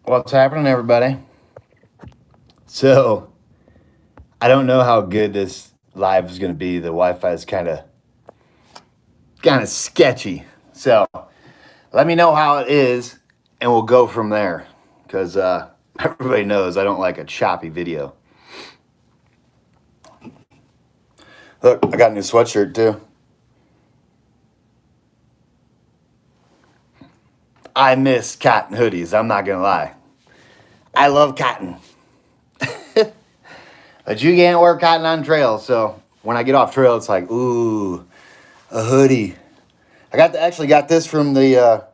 What's happening, everybody? So, I don't know how good this live is going to be. The Wi-Fi is kind of sketchy. So, let me know how it is, and we'll go from there. Because everybody knows I don't like a choppy video. Look, I got a new sweatshirt too. I miss cotton hoodies. I'm not gonna lie. I love cotton. But you can't wear cotton on trail, so when I get off trail, it's like, ooh, a hoodie. Actually got this from the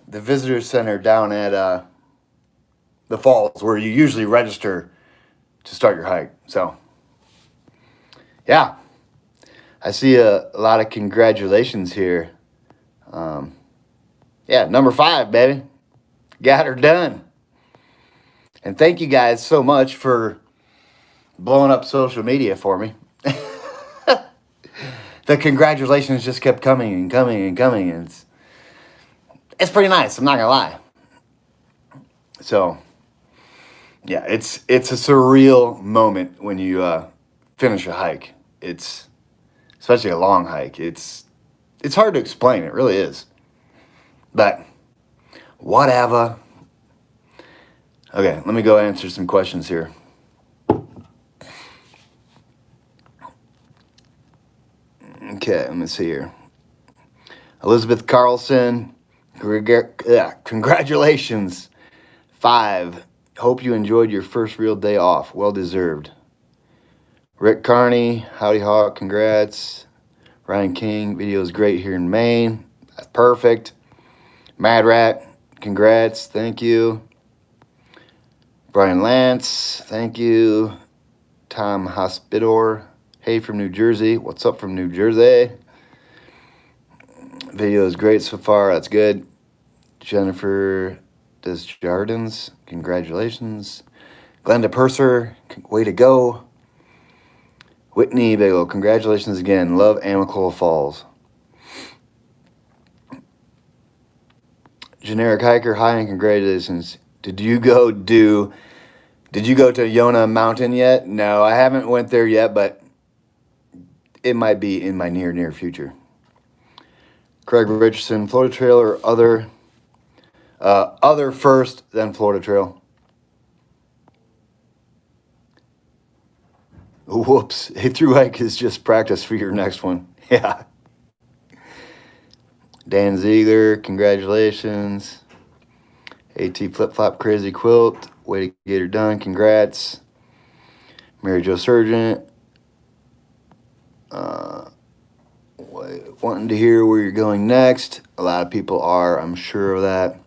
visitor center down at the falls, where you usually register to start your hike. So, yeah, I see a lot of congratulations here. Yeah, number 5, baby, got her done. And thank you guys so much for blowing up social media for me. The congratulations just kept coming and coming and coming, and it's pretty nice. I'm not gonna lie. So, yeah, it's a surreal moment when you finish a hike. It's especially a long hike. It's hard to explain. It really is. But whatever. Okay, let me go answer some questions here. Okay, let me see here. Elizabeth Carlson, congratulations. 5. Hope you enjoyed your first real day off. Well deserved. Rick Carney, howdy hawk, congrats. Ryan King, video is great here in Maine. That's perfect. Mad Rat, congrats, thank you. Brian Lance, thank you. Tom Hospitor, hey from New Jersey. What's up from New Jersey? Video is great so far, that's good. Jennifer Desjardins, congratulations. Glenda Purser, way to go. Whitney Bagel, congratulations again. Love Amicalola Falls. Generic Hiker, hi and congratulations. Did you go to Yona Mountain yet? No, I haven't went there yet, but it might be in my near future. Craig Richardson, Florida Trail or other first, then Florida Trail. Whoops, a through hike is just practice for your next one. Yeah. Dan Ziegler, congratulations. AT Flip Flop Crazy Quilt, way to get her done, congrats. Mary Jo Sargent, wanting to hear where you're going next. A lot of people are, I'm sure of that.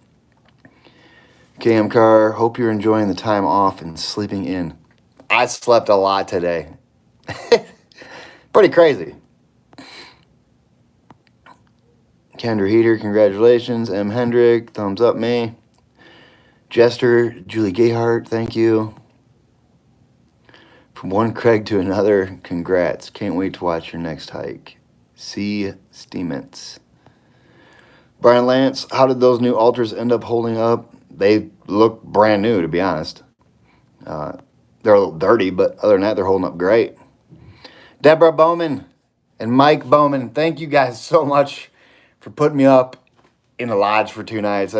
Cam Carr, hope you're enjoying the time off and sleeping in. I slept a lot today. Pretty crazy. Kendra Heater, congratulations. M. Hendrick, thumbs up me. Jester, Julie Gayhart, thank you. From one Craig to another, congrats. Can't wait to watch your next hike. C. Steements. Brian Lance, how did those new altars end up holding up? They look brand new, to be honest. They're a little dirty, but other than that, they're holding up great. Deborah Bowman and Mike Bowman, thank you guys so much for putting me up in the lodge for 2 nights.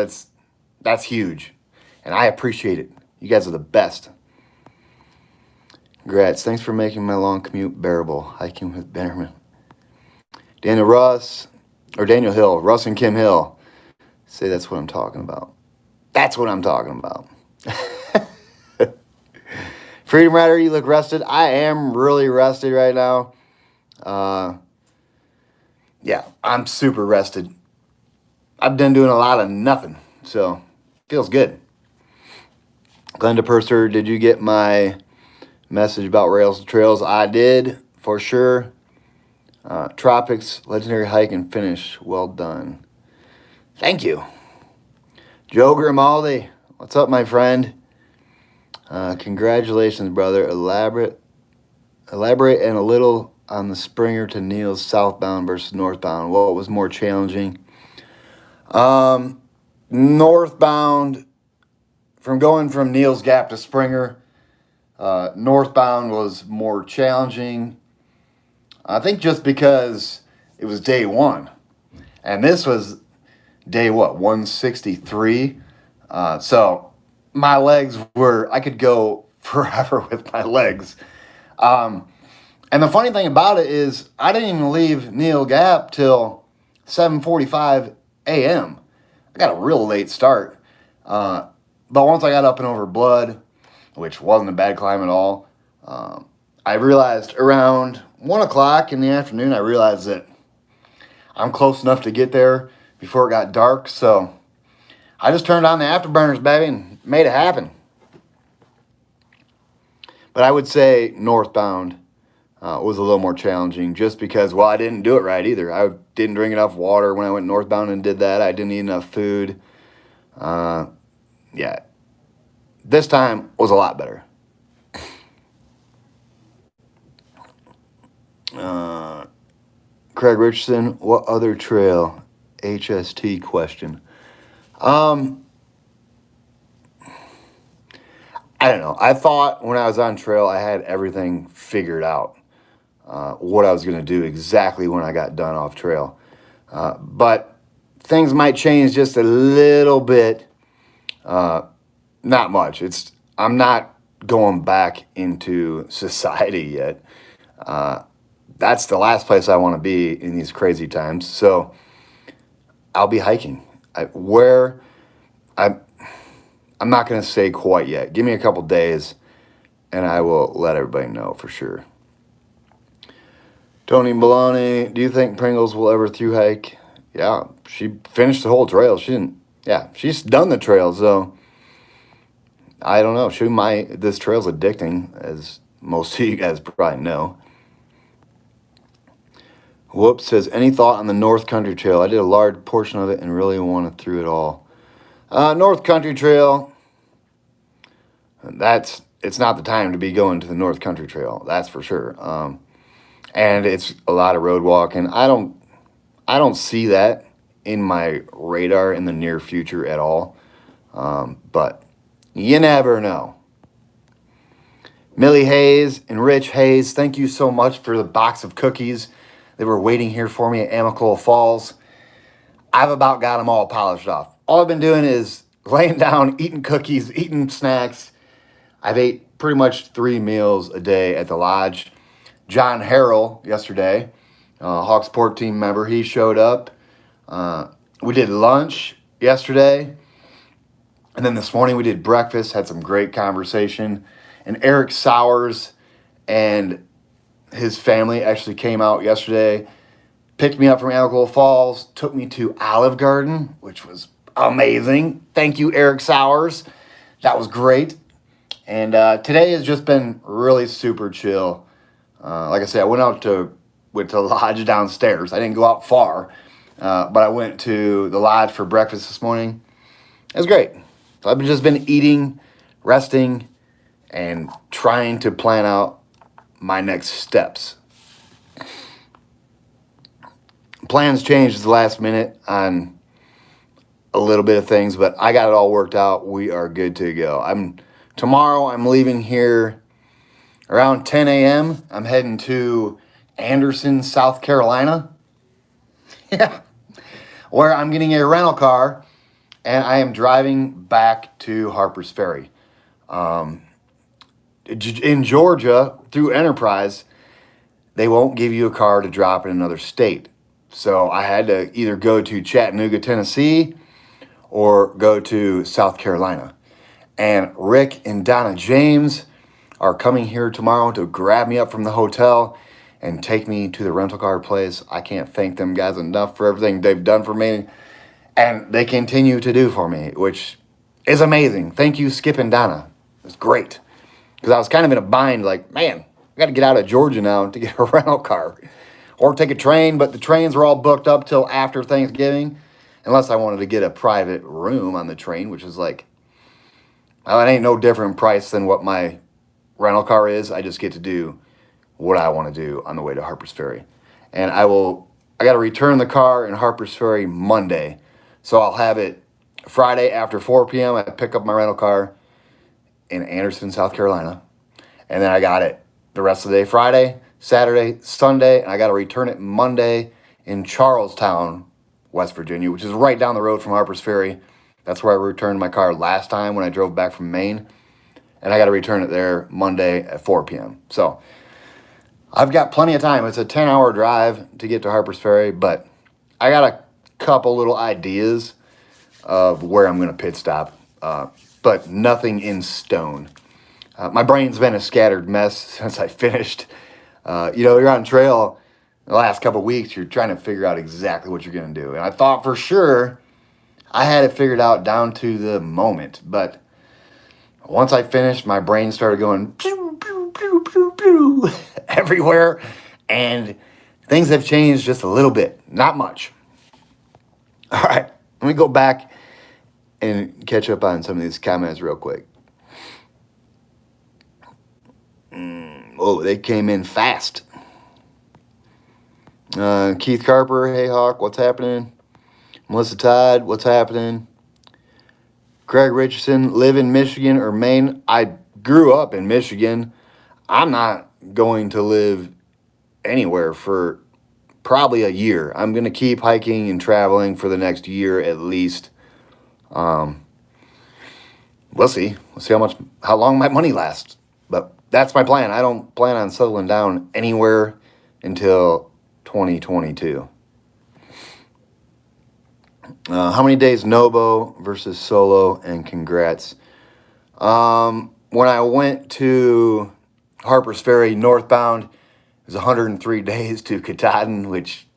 That's huge, and I appreciate it. You guys are the best. Congrats. Thanks for making my long commute bearable. Hiking with Bannerman. Daniel Hill, Russ and Kim Hill. Say that's what I'm talking about. That's what I'm talking about. Freedom Rider, you look rested. I am really rested right now. Yeah, I'm super rested. I've been doing a lot of nothing, so feels good. Glenda Purser, did you get my message about Rails to Trails? I did, for sure. Tropics, legendary hike and finish. Well done. Thank you. Joe Grimaldi, what's up, my friend? Congratulations, brother. Elaborate and a little on the Springer to Neil's southbound versus northbound. What was more challenging? Northbound from going from Neal's Gap to Springer, northbound was more challenging. I think just because it was day one. And this was day, 163. So my legs I could go forever with my legs. And the funny thing about it is I didn't even leave Neal Gap till 7:45 a.m. I got a real late start. But once I got up and over Blood, which wasn't a bad climb at all, I realized around 1 o'clock in the afternoon, I realized that I'm close enough to get there before it got dark. So I just turned on the afterburners, baby, and made it happen. But I would say northbound was a little more challenging just because, I didn't do it right either. I didn't drink enough water when I went northbound and did that. I didn't eat enough food. Yeah, this time was a lot better. Craig Richardson, what other trail? HST question. I don't know. I thought when I was on trail, I had everything figured out, what I was going to do exactly when I got done off trail. But things might change just a little bit. Not much. I'm not going back into society yet. That's the last place I want to be in these crazy times. So I'll be hiking. I'm not going to say quite yet. Give me a couple days, and I will let everybody know for sure. Tony Maloney, do you think Pringles will ever through hike? Yeah, she finished the whole trail. She's done the trail, so I don't know. This trail's addicting, as most of you guys probably know. Whoops says, any thought on the North Country Trail? I did a large portion of it and really wanted through it all. North Country Trail, it's not the time to be going to the North Country Trail, that's for sure. And it's a lot of road walking. I don't see that in my radar in the near future at all. But you never know. Millie Hayes and Rich Hayes, thank you so much for the box of cookies. They were waiting here for me at Amicalola Falls. I've about got them all polished off. All I've been doing is laying down, eating cookies, eating snacks. I've ate pretty much 3 meals a day at the lodge. John Harrell yesterday, Hawksport team member, he showed up. We did lunch yesterday. And then this morning we did breakfast, had some great conversation. And Eric Sowers and his family actually came out yesterday, picked me up from Amicalola Falls, took me to Olive Garden, which was amazing. Thank you, Eric Sowers. That was great. And today has just been really super chill. Like I said, I went to the lodge downstairs. I didn't go out far, but I went to the lodge for breakfast this morning. It was great. So I've just been eating, resting, and trying to plan out my next steps. Plans changed at the last minute on a little bit of things, but I got it all worked out. We are good to go. Tomorrow I'm leaving here around 10 a.m. I'm heading to Anderson, South Carolina. Yeah. Where I'm getting a rental car, and I am driving back to Harper's Ferry. In Georgia, through Enterprise, they won't give you a car to drop in another state. So I had to either go to Chattanooga, Tennessee, or go to South Carolina. And Rick and Donna James are coming here tomorrow to grab me up from the hotel and take me to the rental car place. I can't thank them guys enough for everything they've done for me, and they continue to do for me, which is amazing. Thank you, Skip and Donna. It's great. Because I was kind of in a bind, like, man, I got to get out of Georgia now to get a rental car. Or take a train, but the trains were all booked up till after Thanksgiving. Unless I wanted to get a private room on the train, which is like, well, it ain't no different price than what my rental car is. I just get to do what I want to do on the way to Harper's Ferry. And I got to return the car in Harper's Ferry Monday. So I'll have it Friday after 4 p.m. I pick up my rental car. in Anderson, South Carolina. And then I got it the rest of the day, Friday, Saturday, Sunday, and I got to return it Monday in Charlestown, West Virginia, which is right down the road from Harper's Ferry. That's where I returned my car last time when I drove back from Maine. And I got to return it there Monday at 4 p.m. So I've got plenty of time. It's a 10-hour drive to get to Harper's Ferry, but I got a couple little ideas of where I'm going to pit stop, but nothing in stone. My brain's been a scattered mess since I finished. You're on trail the last couple of weeks, you're trying to figure out exactly what you're going to do. And I thought for sure I had it figured out down to the moment. But once I finished, my brain started going pew, pew, pew, pew, pew, everywhere. And things have changed just a little bit, not much. All right, let me go back and catch up on some of these comments real quick. Oh, they came in fast. Keith Carper, hey Hawk, what's happening? Melissa Todd, what's happening? Craig Richardson, live in Michigan or Maine. I grew up in Michigan. I'm not going to live anywhere for probably a year. I'm going to keep hiking and traveling for the next year at least. We'll see. We'll see how long my money lasts. But that's my plan. I don't plan on settling down anywhere until 2022. How many days Nobo versus solo, and congrats. When I went to Harper's Ferry northbound, it was 103 days to Katahdin, which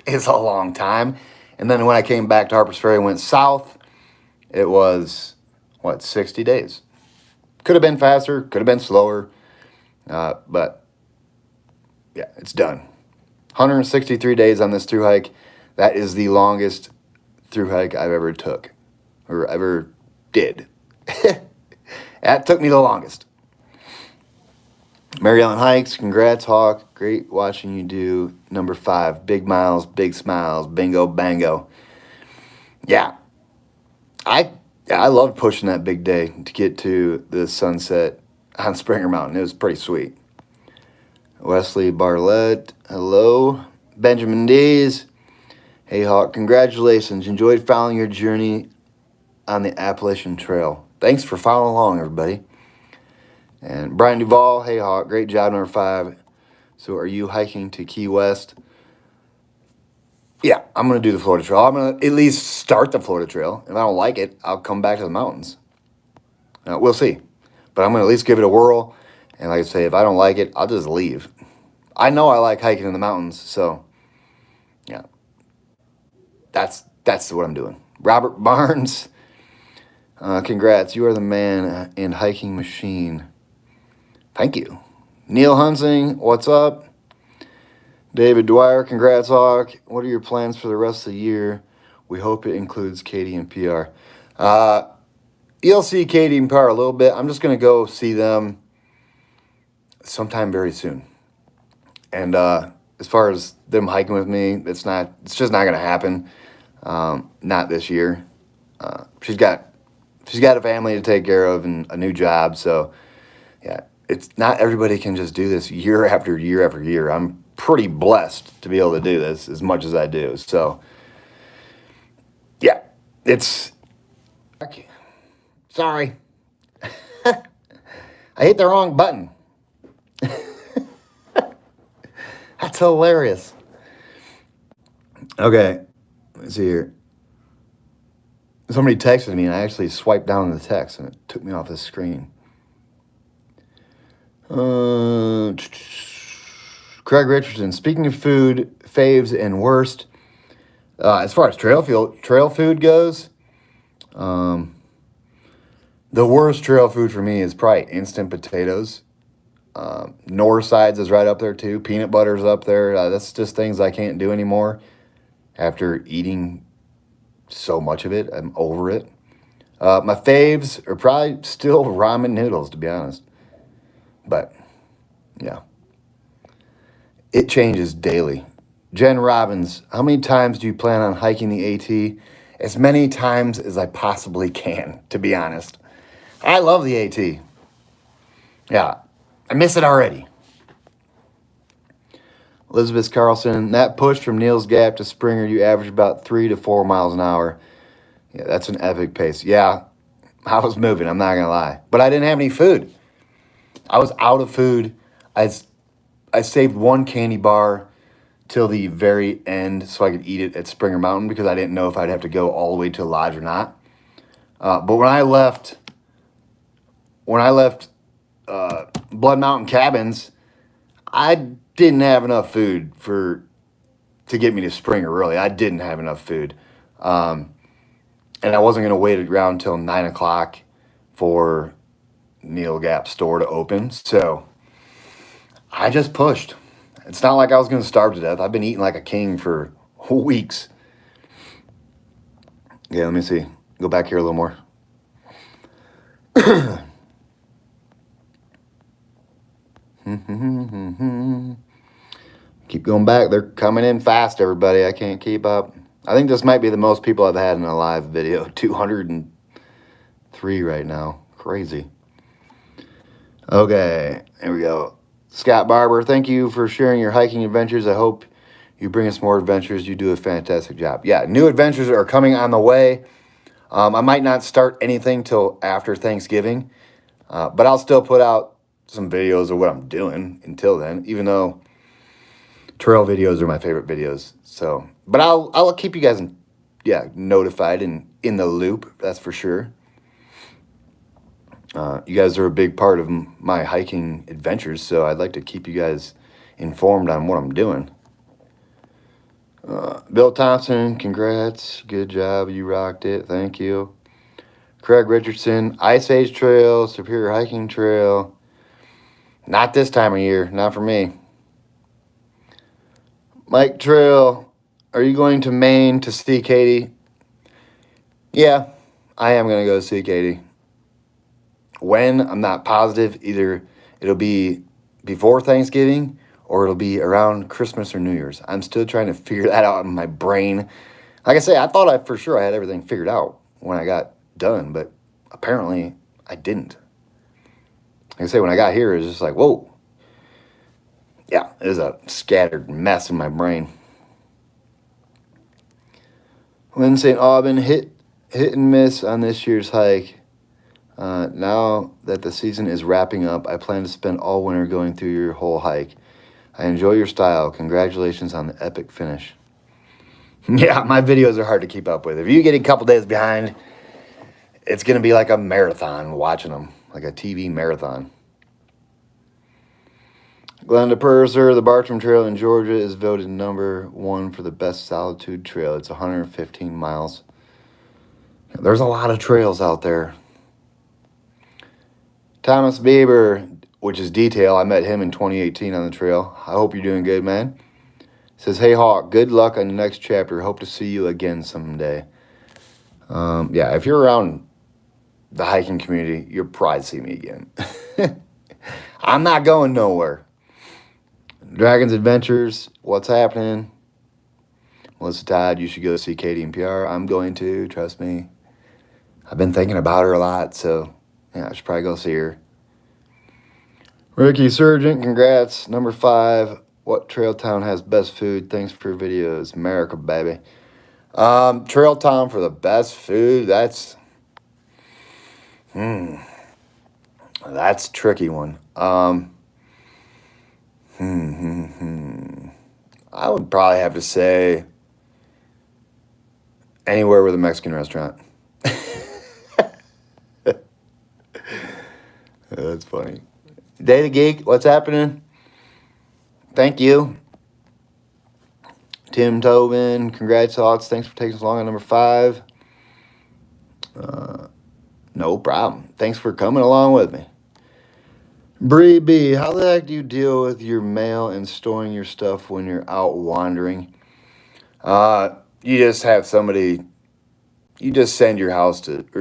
is a long time. And then when I came back to Harper's Ferry and went south, it was, 60 days. Could have been faster, could have been slower, but yeah, it's done. 163 days on this through hike. That is the longest through hike I've ever took or ever did. That took me the longest. Mary Ellen Hikes, congrats, Hawk. Great watching you do number 5. Big miles, big smiles, bingo, bango. Yeah, I loved pushing that big day to get to the sunset on Springer Mountain. It was pretty sweet. Wesley Barlett, hello. Benjamin Dees, hey Hawk, congratulations. Enjoyed following your journey on the Appalachian Trail. Thanks for following along, everybody. And Brian Duvall, hey Hawk, great job, number 5. So are you hiking to Key West? Yeah, I'm going to do the Florida Trail. I'm going to at least start the Florida Trail. If I don't like it, I'll come back to the mountains. We'll see. But I'm going to at least give it a whirl. And like I say, if I don't like it, I'll just leave. I know I like hiking in the mountains, so yeah. That's what I'm doing. Robert Barnes, congrats. You are the man and hiking machine. Thank you. Neil Hunsing, what's up? David Dwyer, congrats, Hawk. What are your plans for the rest of the year? We hope it includes Katie and PR. You'll see Katie and PR a little bit. I'm just going to go see them sometime very soon. And as far as them hiking with me, it's just not going to happen. Not this year. She's got a family to take care of and a new job. So yeah, it's not everybody can just do this year after year after year. I'm pretty blessed to be able to do this as much as I do. So yeah, it's sorry. I hit the wrong button. That's hilarious. Okay, let's see here. Somebody texted me, and I actually swiped down the text, and it took me off the screen. Craig Richardson, speaking of food, faves and worst. As far as trail food goes, the worst trail food for me is probably instant potatoes. North Sides is right up there too. Peanut butter's up there. That's just things I can't do anymore after eating so much of it. I'm over it. My faves are probably still ramen noodles, to be honest. But, yeah. It changes daily. Jen Robbins, how many times do you plan on hiking the AT? As many times as I possibly can, to be honest. I love the AT. Yeah, I miss it already. Elizabeth Carlson, that push from Neil's Gap to Springer, you average about 3 to 4 miles an hour. Yeah, that's an epic pace. Yeah, I was moving, I'm not going to lie. But I didn't have any food. I was out of food. I saved one candy bar till the very end so I could eat it at Springer Mountain because I didn't know if I'd have to go all the way to the lodge or not. But when I left Blood Mountain Cabins, I didn't have enough food to get me to Springer. Really, I didn't have enough food, and I wasn't going to wait around until 9 o'clock for Neil Gap store to open. So I just pushed. It's not like I was going to starve to death. I've been eating like a king for weeks. Yeah, let me see. Go back here a little more. Keep going back. They're coming in fast, everybody. I can't keep up. I think this might be the most people I've had in a live video. 203 right now. Crazy. Okay, here we go. Scott Barber, thank you for sharing your hiking adventures. I hope you bring us more adventures. You do a fantastic job. Yeah, new adventures are coming on the way. I might not start anything till after Thanksgiving, but I'll still put out some videos of what I'm doing until then, even though trail videos are my favorite videos. So, but I'll keep you guys notified and in the loop. That's for sure. You guys are a big part of my hiking adventures, so I'd like to keep you guys informed on what I'm doing. Bill Thompson, congrats. Good job. You rocked it. Thank you. Craig Richardson, Ice Age Trail, Superior Hiking Trail. Not this time of year. Not for me. Mike Trail, are you going to Maine to see Katie? Yeah, I am going to go see Katie. When, I'm not positive. Either it'll be before Thanksgiving or it'll be around Christmas or New Year's. I'm still trying to figure that out in my brain. Like I say, I thought for sure I had everything figured out when I got done, but apparently I didn't. Like I say, when I got here, it was just like, whoa. Yeah, it was a scattered mess in my brain. Lynn St. Aubin, hit and miss on this year's hike. Now that the season is wrapping up, I plan to spend all winter going through your whole hike. I enjoy your style. Congratulations on the epic finish. Yeah, my videos are hard to keep up with. If you get a couple days behind, it's going to be like a marathon watching them, like a TV marathon. Glenda Purser, the Bartram Trail in Georgia is voted #1 for the best solitude trail. It's 115 miles. There's a lot of trails out there. Thomas Bieber, which is Detail. I met him in 2018 on the trail. I hope you're doing good, man. Says, hey, Hawk, good luck on the next chapter. Hope to see you again someday. Yeah, if you're around the hiking community, you'll probably see me again. I'm not going nowhere. Dragon's Adventures, what's happening? Melissa Todd, you should go see Katie and PR. I'm going to, trust me. I've been thinking about her a lot, so yeah, I should probably go see her. Ricky Surgeon, congrats. #5, what trail town has best food? Thanks for videos. America, baby. Trail town for the best food, that's a tricky one. I would probably have to say anywhere with a Mexican restaurant. That's funny. Data Geek, what's happening? Thank you. Tim Tobin, congrats, thoughts. Thanks for taking so long on #5. No problem. Thanks for coming along with me. Bree B, how the heck do you deal with your mail and storing your stuff when you're out wandering? You just have somebody, you just send your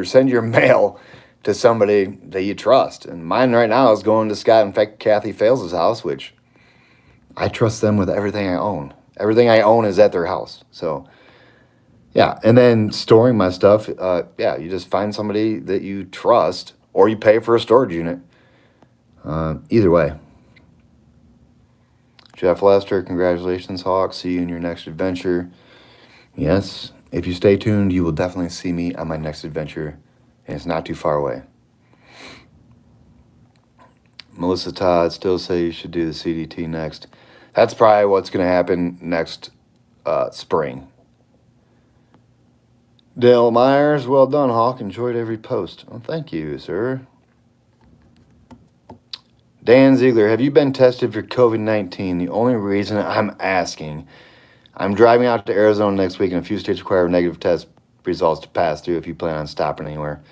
send your mail to somebody that you trust. And mine right now is going to Scott and Kathy Fales' house, which I trust them with everything I own. Everything I own is at their house. So, yeah. And then storing my stuff, you just find somebody that you trust or you pay for a storage unit. Either way. Jeff Lester, congratulations, Hawk. See you in your next adventure. Yes, if you stay tuned, you will definitely see me on my next adventure, and it's not too far away. Melissa Todd still say you should do the CDT next. That's probably what's going to happen next spring. Dale Myers, well done, Hawk. Enjoyed every post. Oh, thank you, sir. Dan Ziegler, have you been tested for COVID-19? The only reason I'm asking, I'm driving out to Arizona next week, and a few states require negative test results to pass through if you plan on stopping anywhere.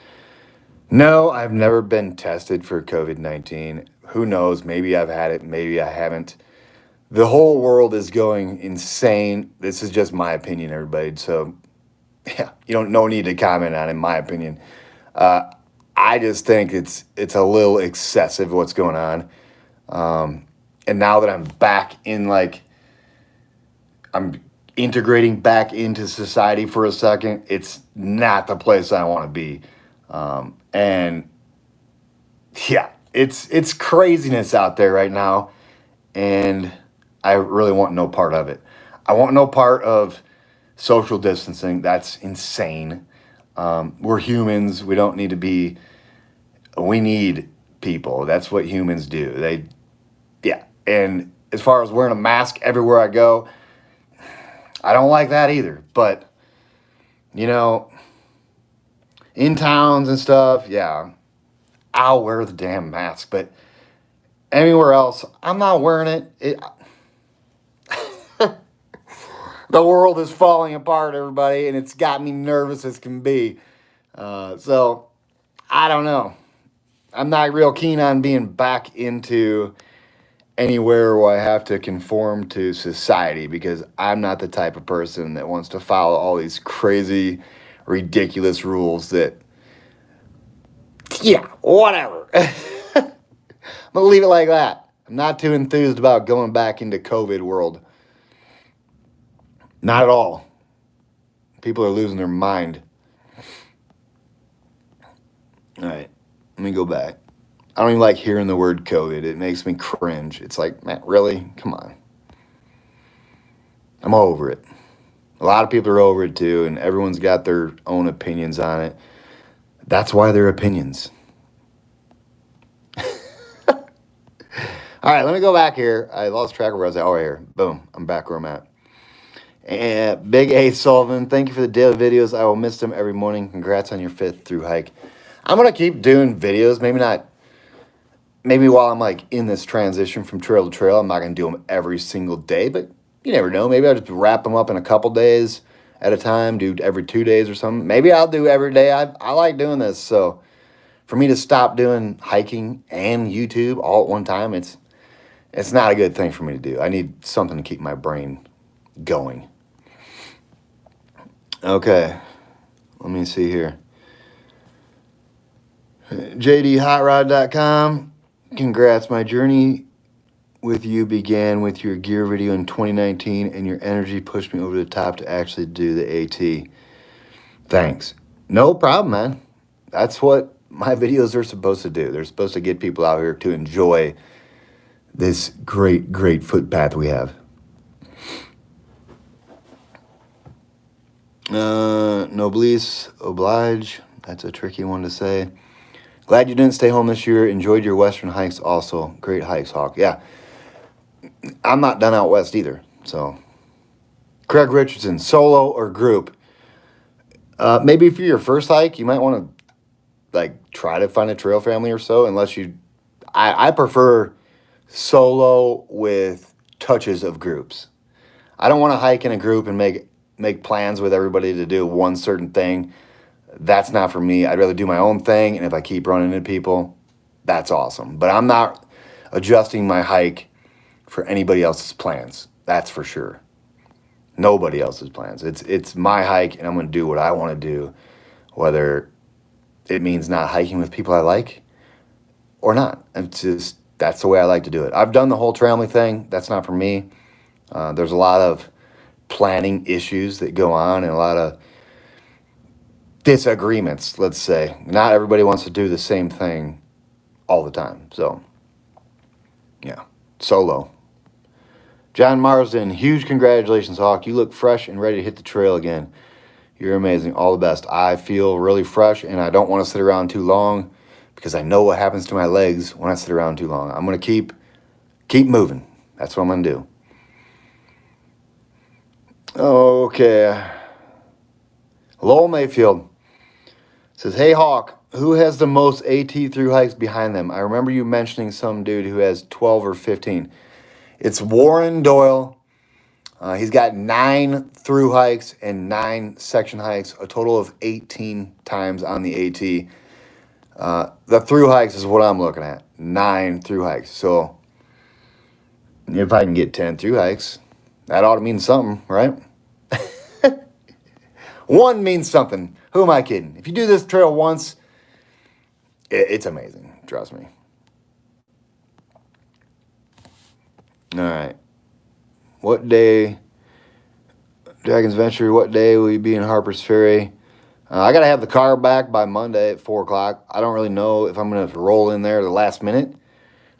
No, I've never been tested for COVID-19. Who knows? Maybe I've had it, maybe I haven't. The whole world is going insane. This is just my opinion, everybody. So, yeah, no need to comment on it, in my opinion. I just think it's a little excessive what's going on. And now that I'm back in, I'm integrating back into society for a second, it's not the place I want to be. And yeah, it's craziness out there right now. And I really want no part of it. I want no part of social distancing. That's insane. We're humans. We don't need to be, we need people. That's what humans do. Yeah. And as far as wearing a mask everywhere I go, I don't like that either. But, in towns and stuff, yeah, I'll wear the damn mask. But anywhere else, I'm not wearing it. The world is falling apart, everybody, and it's got me nervous as can be. So, I don't know. I'm not real keen on being back into anywhere where I have to conform to society, because I'm not the type of person that wants to follow all these crazy, ridiculous rules that, yeah, whatever. I'm going to leave it like that. I'm not too enthused about going back into COVID world. Not at all. People are losing their mind. All right, let me go back. I don't even like hearing the word COVID. It makes me cringe. It's like, man, really? Come on. I'm over it. A lot of people are over it too, and everyone's got their own opinions on it. That's why they're opinions. All right, let me go back here. I lost track of where I was at. Oh, right here. Boom. I'm back where I'm at. And Big A Sullivan, thank you for the daily videos. I will miss them every morning. Congrats on your 5th through hike. I'm going to keep doing videos. Maybe while I'm in this transition from trail to trail, I'm not going to do them every single day, but you never know. Maybe I'll just wrap them up in a couple days at a time, do every 2 days or something. Maybe I'll do every day. I like doing this. So for me to stop doing hiking and YouTube all at one time, it's not a good thing for me to do. I need something to keep my brain going. Okay, let me see here. JDHotRod.com. Congrats, my journey with you began with your gear video in 2019, and your energy pushed me over the top to actually do the AT. Thanks. No problem, man. That's what my videos are supposed to do. They're supposed to get people out here to enjoy this great, great footpath we have. Noblesse oblige. That's a tricky one to say. Glad you didn't stay home this year. Enjoyed your western hikes also. Great hikes, Hawk. Yeah. I'm not done out west either. So, Craig Richardson, solo or group? Maybe for your first hike, you might want to try to find a trail family or so. Unless I prefer solo with touches of groups. I don't want to hike in a group and make plans with everybody to do one certain thing. That's not for me. I'd rather do my own thing, and if I keep running into people, that's awesome. But I'm not adjusting my hike for anybody else's plans. That's for sure. Nobody else's plans. It's my hike, and I'm going to do what I want to do, whether it means not hiking with people I like or not. That's the way I like to do it. I've done the whole family thing. That's not for me. There's a lot of planning issues that go on, and a lot of disagreements, let's say. Not everybody wants to do the same thing all the time. So Yeah, solo. John Marsden, huge congratulations, Hawk. You look fresh and ready to hit the trail again. You're amazing. All the best. I feel really fresh, and I don't want to sit around too long because I know what happens to my legs when I sit around too long. I'm going to keep moving. That's what I'm going to do. Okay. Lowell Mayfield says, hey, Hawk, who has the most AT through hikes behind them? I remember you mentioning some dude who has 12 or 15. It's Warren Doyle. He's got 9 through hikes and 9 section hikes, a total of 18 times on the AT. The through hikes is what I'm looking at. 9 through hikes. So if I can get 10 through hikes, that ought to mean something, right? 1 means something. Who am I kidding? If you do this trail once, it's amazing. Trust me. All right. What day, Dragon's Venture, what day will you be in Harper's Ferry? I got to have the car back by Monday at 4 o'clock. I don't really know if I'm going to roll in there the last minute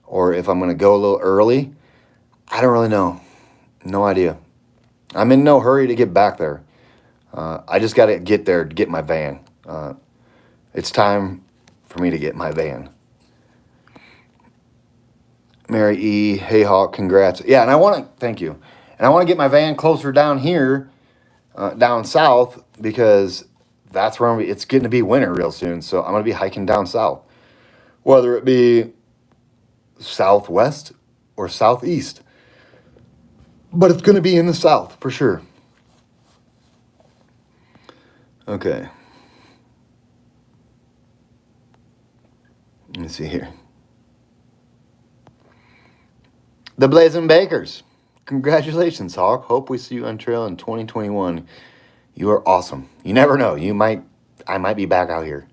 or if I'm going to go a little early. I don't really know. No idea. I'm in no hurry to get back there. I just got to get there to get my van. It's time for me to get my van. Mary E. Hey, Hawk, congrats. Yeah, and I want to, thank you. And I want to get my van closer down here, down south, because that's where it's getting to be winter real soon. So I'm going to be hiking down south, whether it be southwest or southeast. But it's going to be in the south for sure. Okay. Let me see here. The Blazing Bakers. Congratulations, Hawk. Hope we see you on trail in 2021. You are awesome. You never know. I might be back out here.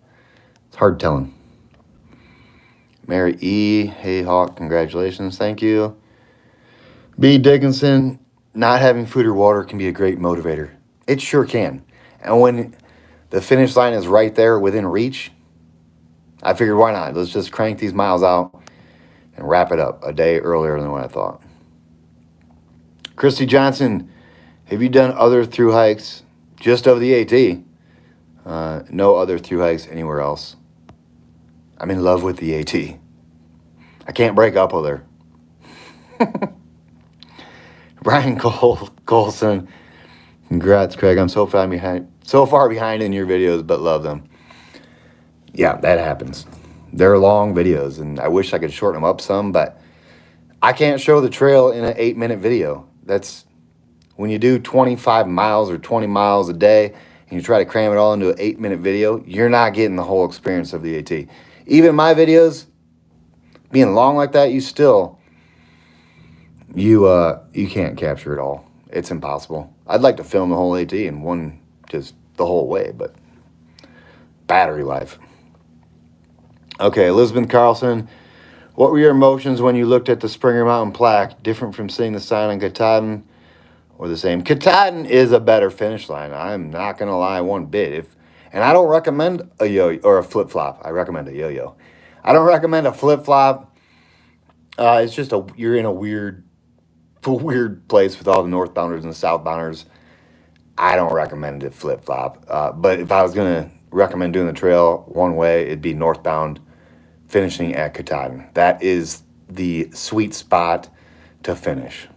It's hard telling. Mary E. Hey, Hawk. Congratulations. Thank you. B. Dickinson. Not having food or water can be a great motivator. It sure can. And when the finish line is right there within reach, I figured, why not? Let's just crank these miles out and wrap it up a day earlier than what I thought. Christy Johnson, have you done other through hikes just of the AT? No other through hikes anywhere else. I'm in love with the AT. I can't break up with her. Brian Colson, congrats, Craig. I'm so far behind in your videos, but love them. Yeah, that happens. They're long videos, and I wish I could shorten them up some, but I can't show the trail in an 8-minute video. That's when you do 25 miles or 20 miles a day, and you try to cram it all into an 8-minute video, you're not getting the whole experience of the AT. Even my videos, being long like that, you can't capture it all. It's impossible. I'd like to film the whole AT in one, just the whole way, but battery life. Okay, Elizabeth Carlson, what were your emotions when you looked at the Springer Mountain plaque? Different from seeing the sign on Katahdin, or the same? Katahdin is a better finish line. I'm not gonna lie one bit. And I don't recommend a yo or a flip flop. I recommend a yo-yo. I don't recommend a flip flop. It's just you're in a weird place with all the northbounders and the southbounders. I don't recommend a flip flop. But if I was gonna recommend doing the trail one way, it'd be northbound, finishing at Katahdin. That is the sweet spot to finish.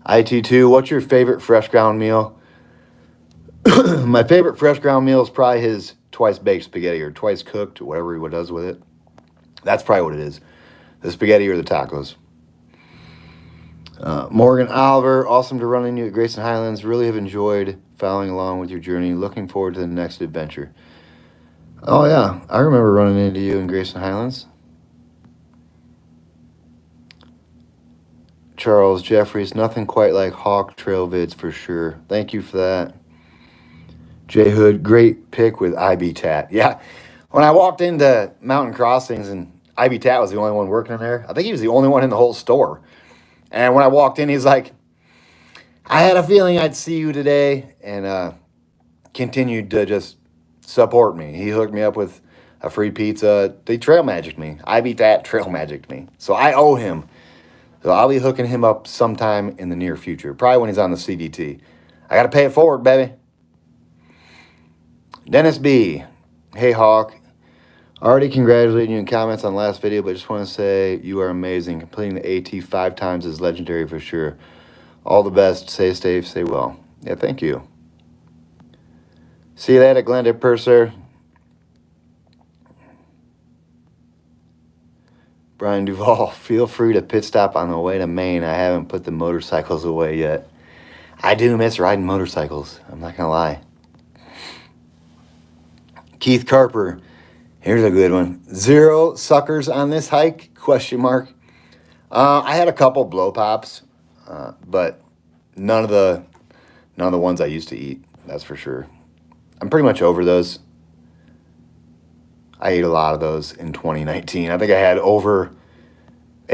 IT2, what's your favorite fresh ground meal? My favorite fresh ground meal is probably his twice baked spaghetti or twice cooked, whatever he does with it. That's probably what it is. The spaghetti or the tacos. Morgan Oliver, awesome to run into you at Grayson Highlands. Really have enjoyed following along with your journey. Looking forward to the next adventure. Oh, yeah. I remember running into you in Grayson Highlands. Charles Jeffries, nothing quite like Hawk Trail vids for sure. Thank you for that. Jay Hood, great pick with IB Tat. Yeah, when I walked into Mountain Crossings and IB Tat was the only one working in there, I think he was the only one in the whole store. And when I walked in, he's like, I had a feeling I'd see you today, and continued to just support me. He hooked me up with a free pizza. They trail magicked me. I beat that, trail magicked me. So I owe him. So I'll be hooking him up sometime in the near future. Probably when he's on the CDT. I got to pay it forward, baby. Dennis B. Hey, Hawk. Already congratulating you in comments on the last video, but just want to say you are amazing. Completing the AT 5 times is legendary for sure. All the best. Stay safe. Stay well. Yeah, thank you. See you later, Glenda Purser. Brian Duvall, feel free to pit stop on the way to Maine. I haven't put the motorcycles away yet. I do miss riding motorcycles. I'm not going to lie. Keith Carper, here's a good one. 0 suckers on this hike? Question mark. I had a couple blow pops, but none of the ones I used to eat. That's for sure. I'm pretty much over those. I ate a lot of those in 2019. I think it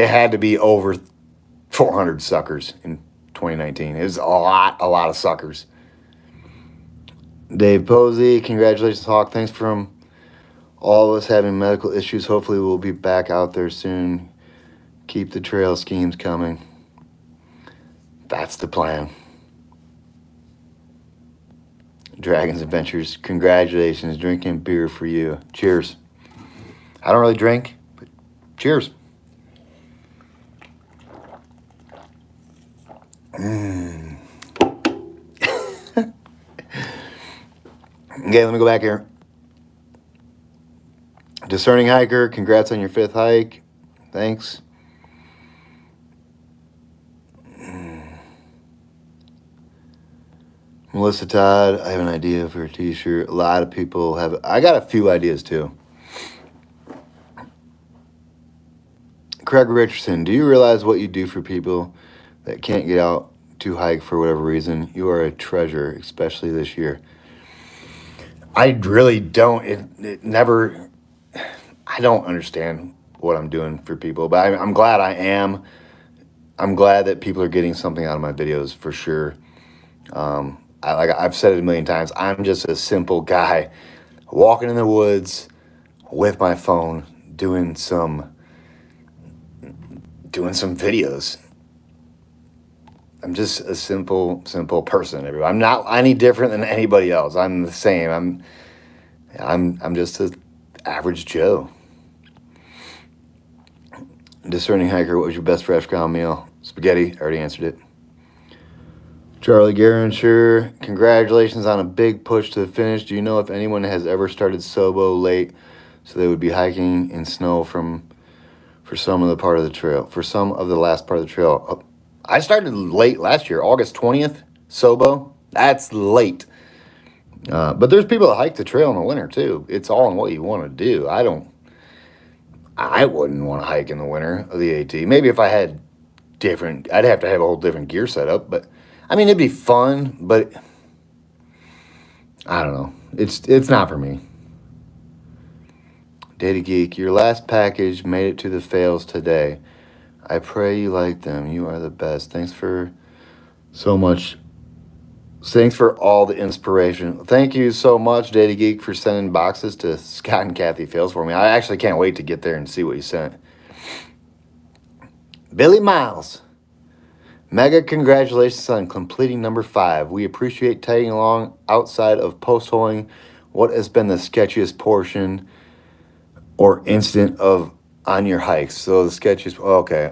had to be over 400 suckers in 2019. It was a lot of suckers. Dave Posey, congratulations, Hawk. Thanks from all of us having medical issues. Hopefully we'll be back out there soon. Keep the trail schemes coming. That's the plan. Dragons Adventures, congratulations. Drinking beer for you. Cheers. I don't really drink, but cheers. Okay, let me go back here. Discerning Hiker, congrats on your 5th hike. Thanks. Melissa Todd, I have an idea for a t-shirt. A lot of people have. I got a few ideas too. Craig Richardson, do you realize what you do for people that can't get out to hike for whatever reason? You are a treasure, especially this year. I really don't. It never. I don't understand what I'm doing for people, but I'm glad I am. I'm glad that people are getting something out of my videos for sure. I've said it a million times. I'm just a simple guy walking in the woods with my phone, doing some videos. I'm just a simple person, everybody. I'm not any different than anybody else. I'm the same. I'm just an average Joe. Discerning Hiker, what was your best fresh ground meal? Spaghetti. I already answered it. Charlie Garansher, congratulations on a big push to the finish. Do you know if anyone has ever started Sobo late so they would be hiking in snow for some of the part of the trail, for some of the last part of the trail? I started late last year, August 20th, Sobo. That's late. But there's people that hike the trail in the winter too. It's all in what you want to do. I wouldn't want to hike in the winter of the AT. Maybe if I had I'd have to have a whole different gear setup, but I mean, it'd be fun, but I don't know. It's not for me. Data Geek, your last package made it to the fails today. I pray you like them. You are the best. Thanks for so much. Thanks for all the inspiration. Thank you so much, Data Geek, for sending boxes to Scott and Kathy Fails for me. I actually can't wait to get there and see what you sent. Billy Miles. Mega congratulations on completing number 5. We appreciate tagging along outside of post-holing. What has been the sketchiest portion or incident on your hikes? So the sketchiest, okay.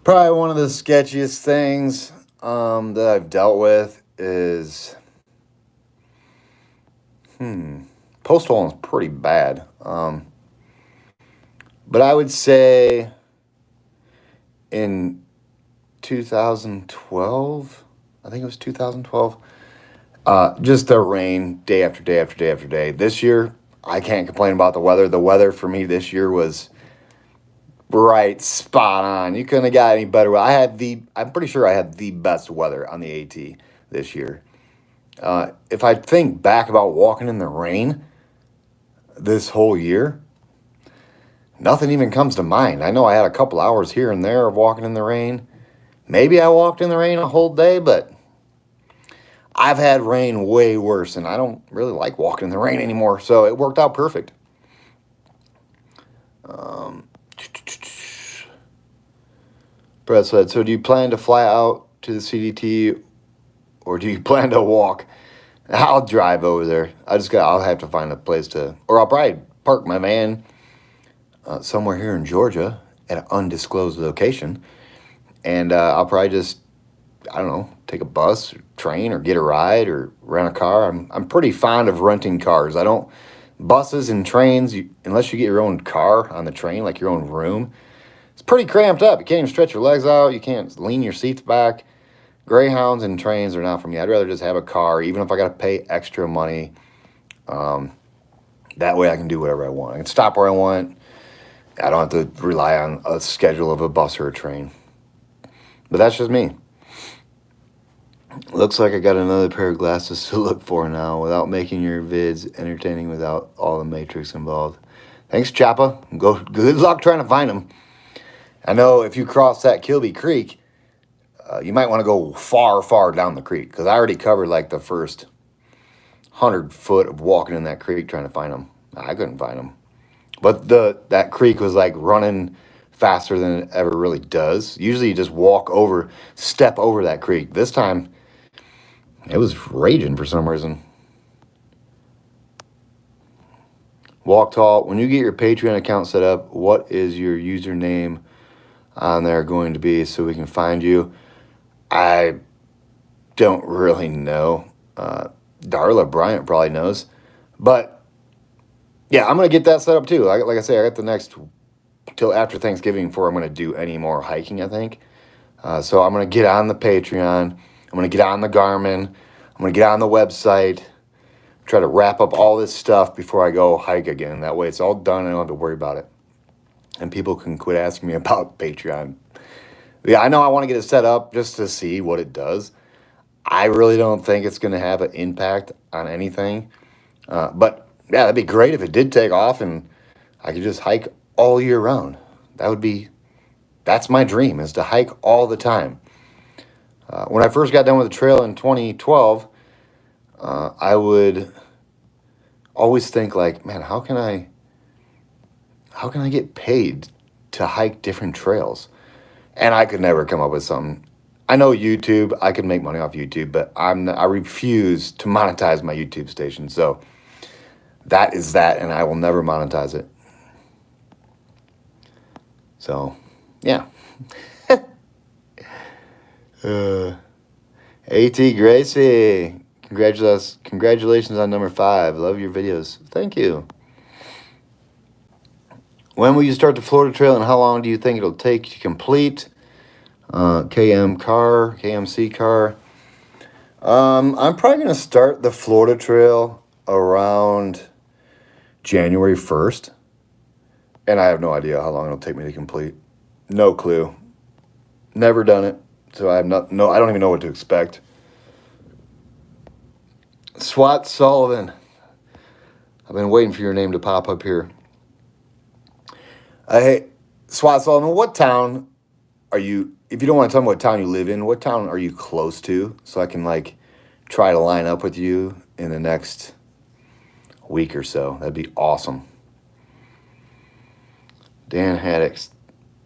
Probably one of the sketchiest things that I've dealt with is, post-holing is pretty bad. But I would say in 2012, I think it was 2012, just the rain day after day after day after day. This year, I can't complain about the weather. The weather for me this year was right spot on. You couldn't have got any better. I'm pretty sure I had the best weather on the AT this year. If I think back about walking in the rain this whole year, nothing even comes to mind. I know I had a couple hours here and there of walking in the rain. Maybe I walked in the rain a whole day, but I've had rain way worse, and I don't really like walking in the rain anymore, so it worked out perfect. Brett said, so do you plan to fly out to the CDT, or do you plan to walk? I'll drive over there. I'll have to find a place to, or I'll probably park my van somewhere here in Georgia at an undisclosed location, and I'll probably just, I don't know, take a bus, or train, or get a ride, or rent a car. I'm pretty fond of renting cars. I don't buses and trains. Unless you get your own car on the train, like your own room, it's pretty cramped up. You can't even stretch your legs out. You can't lean your seats back. Greyhounds and trains are not for me. I'd rather just have a car, even if I got to pay extra money. That way I can do whatever I want. I can stop where I want. I don't have to rely on a schedule of a bus or a train. But that's just me. Looks like I got another pair of glasses to look for now without making your vids entertaining without all the matrix involved. Thanks, Chappa. Good luck trying to find them. I know if you cross that Kilby Creek, you might want to go far, far down the creek, because I already covered like the first 100 foot of walking in that creek trying to find them. I couldn't find them. But that creek was like running faster than it ever really does. Usually you just step over that creek. This time, it was raging for some reason. Walk Tall, when you get your Patreon account set up, what is your username on there going to be so we can find you? I don't really know. Darla Bryant probably knows. But, yeah, I'm going to get that set up too. Like I say, I got the next, till after Thanksgiving before I'm going to do any more hiking, I think. So I'm going to get on the Patreon. I'm going to get on the Garmin. I'm going to get on the website. Try to wrap up all this stuff before I go hike again. That way it's all done and I don't have to worry about it. And people can quit asking me about Patreon. Yeah, I know I want to get it set up just to see what it does. I really don't think it's going to have an impact on anything. But, yeah, that'd be great if it did take off and I could just hike all year round. That's my dream, is to hike all the time. When I first got done with the trail in 2012, I would always think like, man, how can I get paid to hike different trails? And I could never come up with something. I know YouTube, I can make money off YouTube, but I refuse to monetize my YouTube station. So that is that, and I will never monetize it. So, yeah. A.T. Gracie, congratulations on number 5. Love your videos. Thank you. When will you start the Florida Trail, and how long do you think it'll take to complete? KMC car. I'm probably going to start the Florida Trail around January 1st. And I have no idea how long it'll take me to complete. No clue. Never done it. So I don't even know what to expect. Swat Sullivan. I've been waiting for your name to pop up here. Hey, Swat Sullivan, what town are you, if you don't want to tell me what town you live in, what town are you close to? So I can try to line up with you in the next week or so. That'd be awesome. Dan Haddix,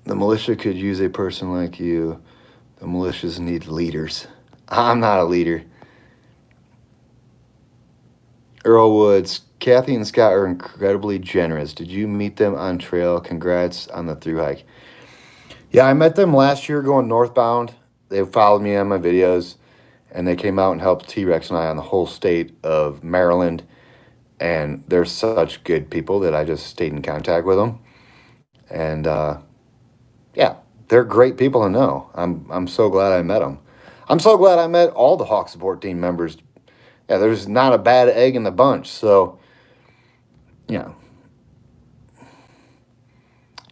the militia could use a person like you. The militias need leaders. I'm not a leader. Earl Woods, Kathy and Scott are incredibly generous. Did you meet them on trail? Congrats on the thru hike. Yeah, I met them last year going northbound. They followed me on my videos, and they came out and helped T-Rex and I on the whole state of Maryland. And they're such good people that I just stayed in contact with them. And, yeah, they're great people to know. I'm so glad I met them. I'm so glad I met all the Hawk Support Team members. Yeah, there's not a bad egg in the bunch. So, yeah.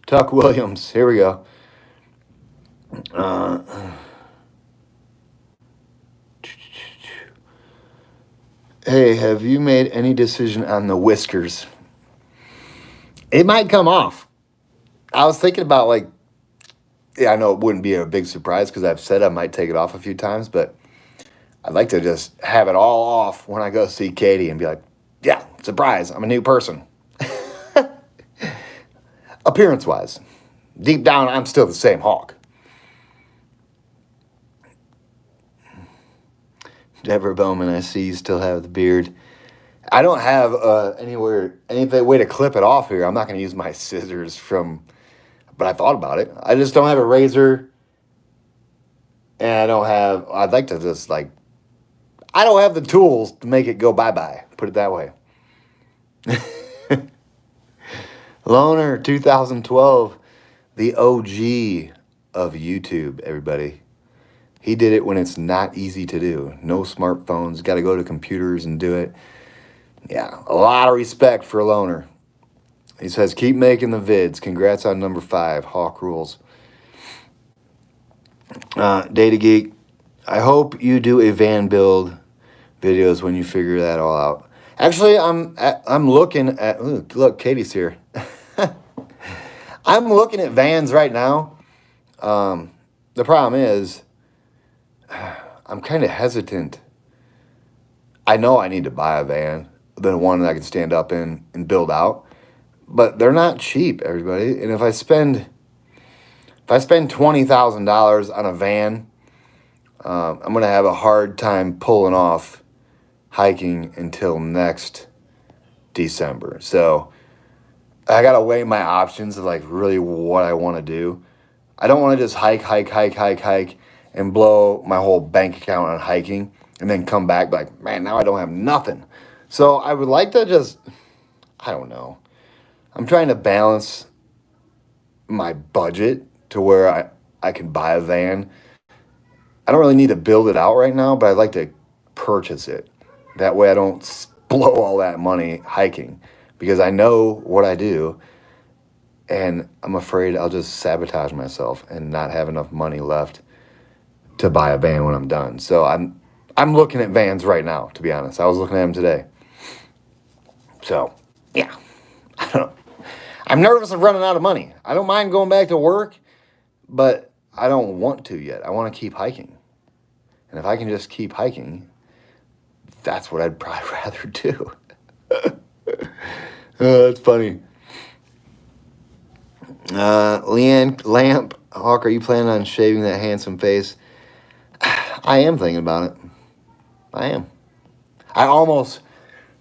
Tuck Williams, here we go. Hey, have you made any decision on the whiskers? It might come off. I was thinking about I know it wouldn't be a big surprise because I've said I might take it off a few times, but I'd like to just have it all off when I go see Katie and be like, yeah, surprise, I'm a new person. Appearance wise, deep down, I'm still the same Hawk. Deborah Bowman, I see you still have the beard. I don't have any way to clip it off here. I'm not going to use my scissors but I thought about it. I just don't have a razor. And I'd like to just I don't have the tools to make it go bye-bye. Put it that way. Loner 2012, the OG of YouTube, everybody. He did it when it's not easy to do. No smartphones, got to go to computers and do it. Yeah, a lot of respect for Loner. He says, keep making the vids. Congrats on number 5, Hawk Rules. Data Geek, I hope you do a van build videos when you figure that all out. Actually, I'm looking at, ooh, look, Katie's here. I'm looking at vans right now. The problem is, I'm kind of hesitant. I know I need to buy a van, the one that I can stand up in and build out, but they're not cheap, everybody. And if I spend $20,000 on a van, I'm gonna have a hard time pulling off hiking until next December. So I gotta weigh my options of really what I want to do. I don't want to just hike, and blow my whole bank account on hiking and then come back man, now I don't have nothing. So I would like to just, I don't know. I'm trying to balance my budget to where I can buy a van. I don't really need to build it out right now, but I'd like to purchase it. That way I don't blow all that money hiking, because I know what I do, and I'm afraid I'll just sabotage myself and not have enough money left to buy a van when I'm done. So I'm looking at vans right now, to be honest. I was looking at them today. So, yeah. I don't know. I'm nervous of running out of money. I don't mind going back to work, but I don't want to yet. I want to keep hiking. And if I can just keep hiking, that's what I'd probably rather do. That's funny. Leanne Lamp, Hawk, are you planning on shaving that handsome face? I am thinking about it. I am. I almost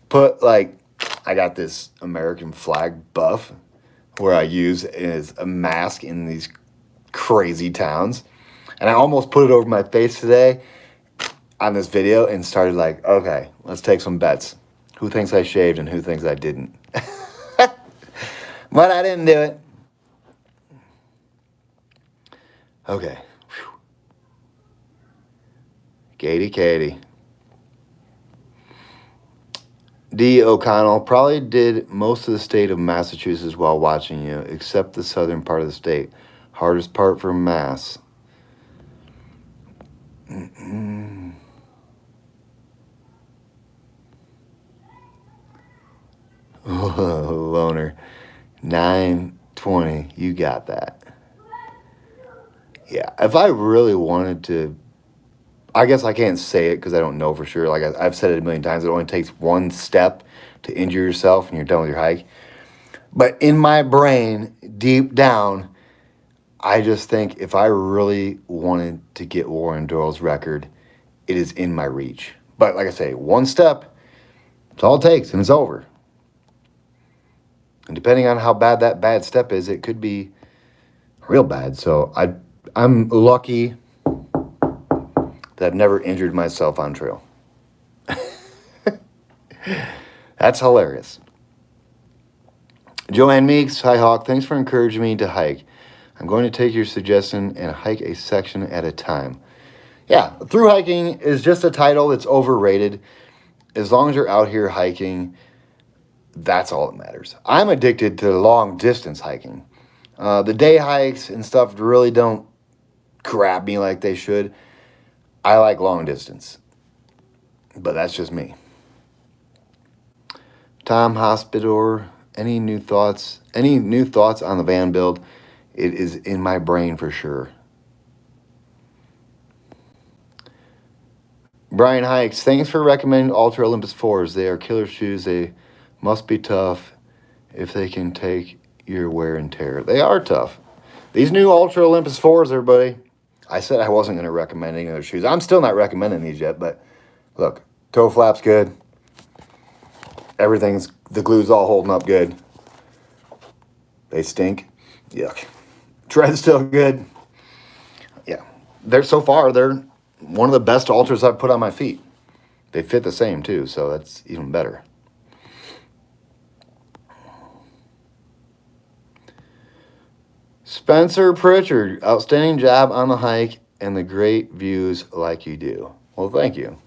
put I got this American flag buff where I use as a mask in these crazy towns. And I almost put it over my face today on this video and started okay, let's take some bets. Who thinks I shaved and who thinks I didn't? But I didn't do it. Okay. Whew. Katie. D. O'Connell probably did most of the state of Massachusetts while watching you, except the southern part of the state. Hardest part for Mass. Loner. 920. You got that. Yeah, if I really wanted to, I guess I can't say it because I don't know for sure. I've said it a million times, it only takes one step to injure yourself and you're done with your hike. But in my brain, deep down, I just think if I really wanted to get Warren Doyle's record, it is in my reach. But like I say, one step, it's all it takes, and it's over. And depending on how bad that bad step is, it could be real bad. So I'm lucky that I've never injured myself on trail. That's hilarious. Joanne Meeks, hi Hawk, thanks for encouraging me to hike. I'm going to take your suggestion and hike a section at a time. Yeah, through hiking is just a title that's overrated. As long as you're out here hiking, that's all that matters. I'm addicted to long distance hiking. The day hikes and stuff really don't grab me like they should. I like long distance, but that's just me. Tom Hospitor, any new thoughts? Any new thoughts on the van build? It is in my brain for sure. Brian Hikes, thanks for recommending Ultra Olympus 4s. They are killer shoes. They must be tough if they can take your wear and tear. They are tough. These new Ultra Olympus 4s, everybody. I said I wasn't going to recommend any other shoes. I'm still not recommending these yet, but look, toe flap's good. The glue's all holding up good. They stink. Yuck. Tread's still good. Yeah. They're one of the best Ultras I've put on my feet. They fit the same too, so that's even better. Spencer Pritchard, outstanding job on the hike and the great views like you do. Well, thank you.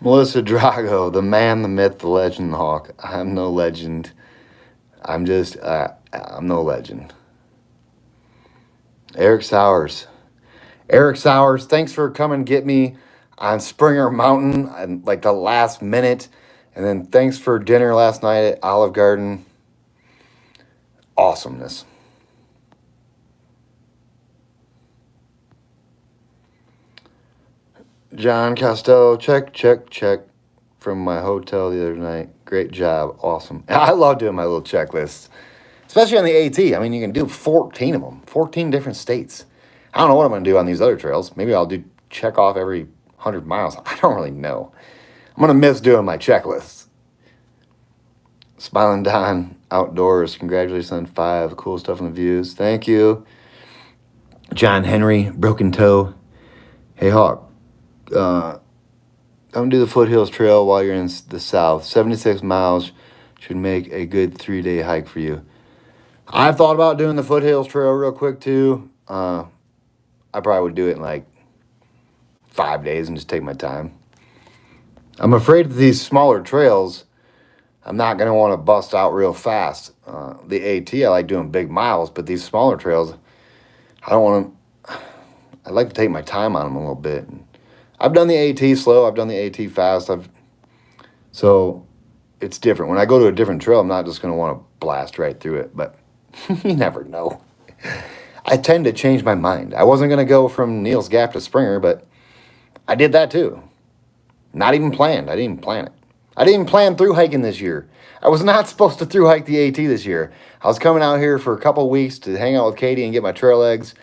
Melissa Drago, the man, the myth, the legend, the hawk. I'm no legend. I'm no legend. Eric Sowers, thanks for coming get me on Springer Mountain and like the last minute. And then thanks for dinner last night at Olive Garden. Awesomeness. John Costello, check from my hotel the other night. Great job. Awesome. I love doing my little checklists, especially on the AT. I mean, you can do 14 of them, 14 different states. I don't know what I'm going to do on these other trails. Maybe I'll check off every 100 miles. I don't really know. I'm going to miss doing my checklists. Smiling Don Outdoors, congratulations on 5. Cool stuff in the views. Thank you. John Henry, Broken Toe. Hey, Hawk. Come do the Foothills Trail while you're in the south. 76 miles should make a good 3-day hike for you. I've thought about doing the Foothills Trail real quick too. I probably would do it in like 5 days and just take my time. I'm afraid that these smaller trails, I'm not going to want to bust out real fast. The AT, I like doing big miles, but these smaller trails, I'd like to take my time on them a little bit. I've done the AT slow. I've done the AT fast. So it's different. When I go to a different trail, I'm not just going to want to blast right through it. But you never know. I tend to change my mind. I wasn't going to go from Neal's Gap to Springer, but I did that too. Not even planned. I didn't even plan it. I didn't even plan through hiking this year. I was not supposed to through hike the AT this year. I was coming out here for a couple weeks to hang out with Katie and get my trail legs.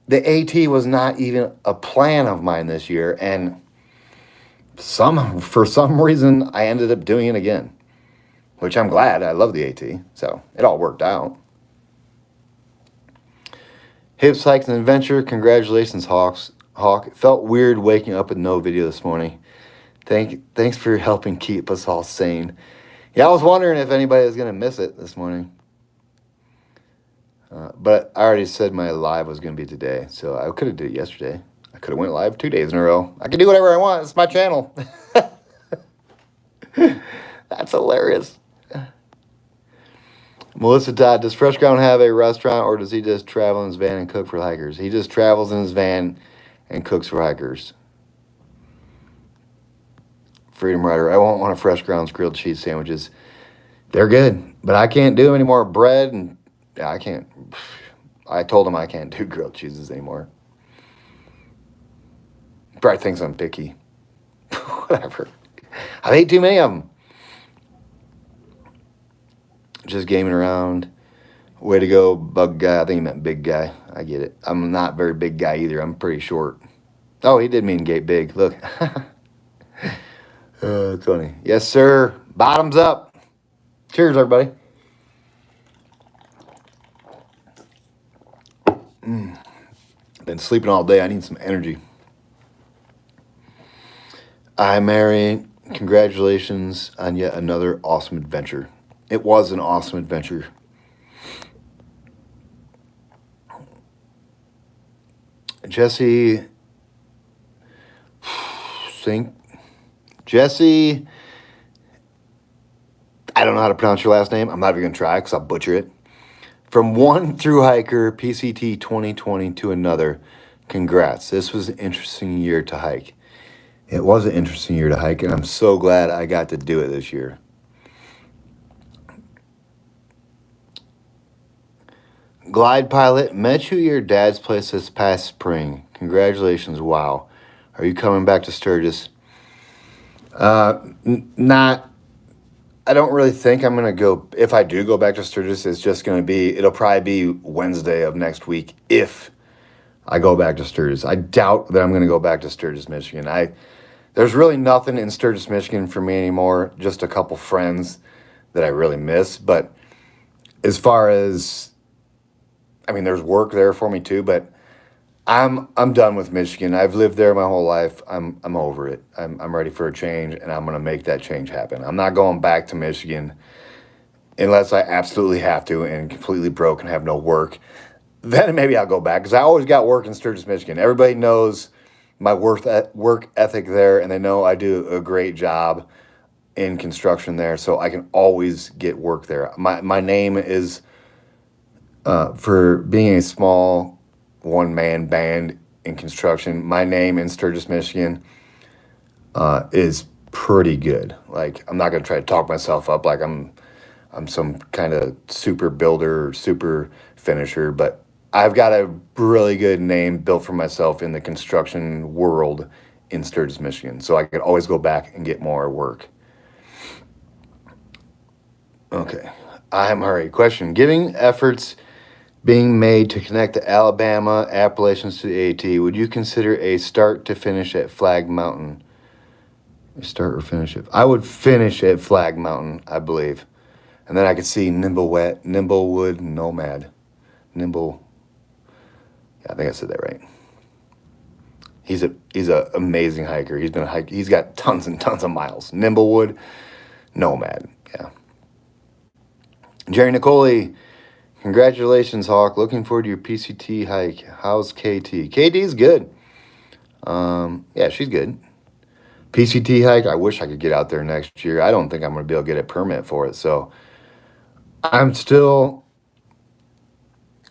The AT was not even a plan of mine this year, and for some reason, I ended up doing it again, which I'm glad. I love the AT, so it all worked out. Hips, Hikes, and Adventure, congratulations, Hawk. It felt weird waking up with no video this morning. Thanks for helping keep us all sane. Yeah, I was wondering if anybody was going to miss it this morning. But I already said my live was going to be today, so I could have did it yesterday. I could have went live 2 days in a row. I can do whatever I want. It's my channel. That's hilarious. Melissa Todd, does Fresh Ground have a restaurant, or does he just travel in his van and cook for hikers? He just travels in his van and cooks for hikers. Freedom Rider, I won't want a Fresh Grounds grilled cheese sandwiches. They're good, but I can't do any more bread, and I can't. I told him I can't do grilled cheeses anymore. Probably thinks I'm picky. Whatever. I've ate too many of them. Just gaming around. Way to go, bug guy. I think he meant big guy. I get it. I'm not a very big guy either. I'm pretty short. Oh, he did mean gate big. Look. It's funny. Yes, sir. Bottoms up. Cheers, everybody. Been sleeping all day. I need some energy. Hi, Mary. Congratulations on yet another awesome adventure. It was an awesome adventure. Jesse, I don't know how to pronounce your last name. I'm not even going to try because I'll butcher it. From one through hiker PCT 2020 to another, congrats. This was an interesting year to hike. It was an interesting year to hike, and I'm so glad I got to do it this year. Glide Pilot, met you at your dad's place this past spring. Congratulations. Wow. Are you coming back to Sturgis? Not. I don't really think I'm gonna go. If I do go back to Sturgis, it's just gonna be. It'll probably be Wednesday of next week if I go back to Sturgis. I doubt that I'm gonna go back to Sturgis, Michigan. There's really nothing in Sturgis, Michigan for me anymore. Just a couple friends that I really miss. But as far as, I mean, there's work there for me too. But I'm done with Michigan. I've lived there my whole life. I'm over it. I'm ready for a change, and I'm gonna make that change happen. I'm not going back to Michigan unless I absolutely have to and completely broke and have no work. Then maybe I'll go back because I always got work in Sturgis, Michigan. Everybody knows my work ethic there, and they know I do a great job in construction there, so I can always get work there. My name is for being a small one-man band in construction. My name in Sturgis, Michigan, is pretty good. Like, I'm not gonna try to talk myself up like I'm some kind of super builder or super finisher, but I've got a really good name built for myself in the construction world in Sturgis, Michigan. So I could always go back and get more work. Okay. I'm Hurry. Question. Given efforts being made to connect the Alabama Appalachians to the AT, would you consider a start to finish at Flag Mountain? Start or finish it? I would finish at Flag Mountain, I believe. And then I could see Nimblewood Nomad. Yeah, I think I said that right. He's a amazing hiker. He's got tons and tons of miles. Nimblewood Nomad. Yeah. Jerry Nicoli, congratulations, Hawk. Looking forward to your PCT hike. How's KT? KT's good. Yeah, she's good. PCT hike, I wish I could get out there next year. I don't think I'm going to be able to get a permit for it. So I'm still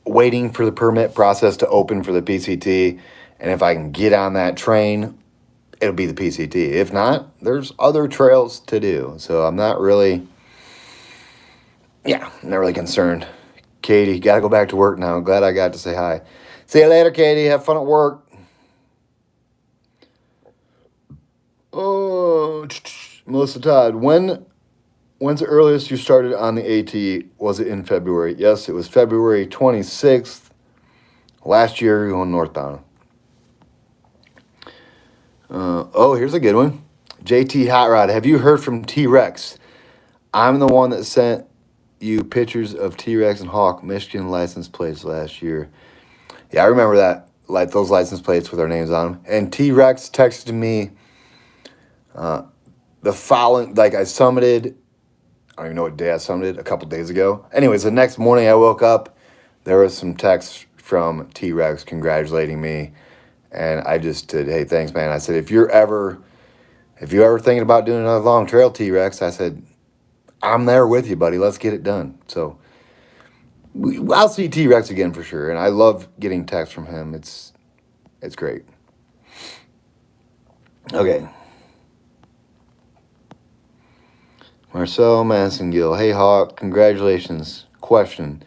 waiting for the permit process to open for the PCT. And if I can get on that train, it'll be the PCT. If not, there's other trails to do. So I'm not really concerned. Katie, got to go back to work now. Glad I got to say hi. See you later, Katie. Have fun at work. Oh, Melissa Todd, when's the earliest you started on the AT? Was it in February? Yes, it was February 26th. Last year, going northbound. Here's a good one. JT Hot Rod, have you heard from T-Rex? I'm the one that sent you pictures of T-Rex and Hawk Michigan license plates last year. Yeah, I remember that, like those license plates with our names on them. And T-Rex texted me the following, like I summited, I don't even know what day I summited, a couple days ago. Anyways, the next morning I woke up, there was some text from T-Rex congratulating me. And I just said, hey, thanks, man. I said, if you're ever thinking about doing another long trail, T-Rex, I said, I'm there with you, buddy. Let's get it done. So I'll see T-Rex again for sure. And I love getting texts from him. It's great. Okay. Marcel Massengill. Hey, Hawk. Congratulations. Question.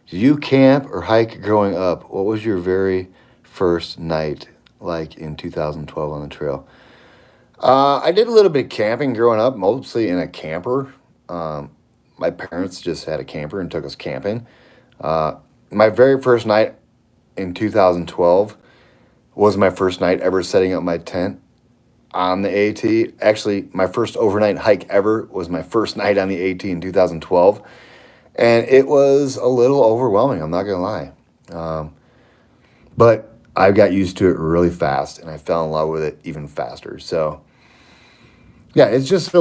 Did you camp or hike growing up? What was your very first night like in 2012 on the trail? I did a little bit of camping growing up, mostly in a camper. My parents just had a camper and took us camping. My very first night in 2012 was my first night ever setting up my tent on the AT. Actually, my first overnight hike ever was my first night on the AT in 2012. And it was a little overwhelming, I'm not going to lie. But I got used to it really fast, and I fell in love with it even faster. So, yeah, it's just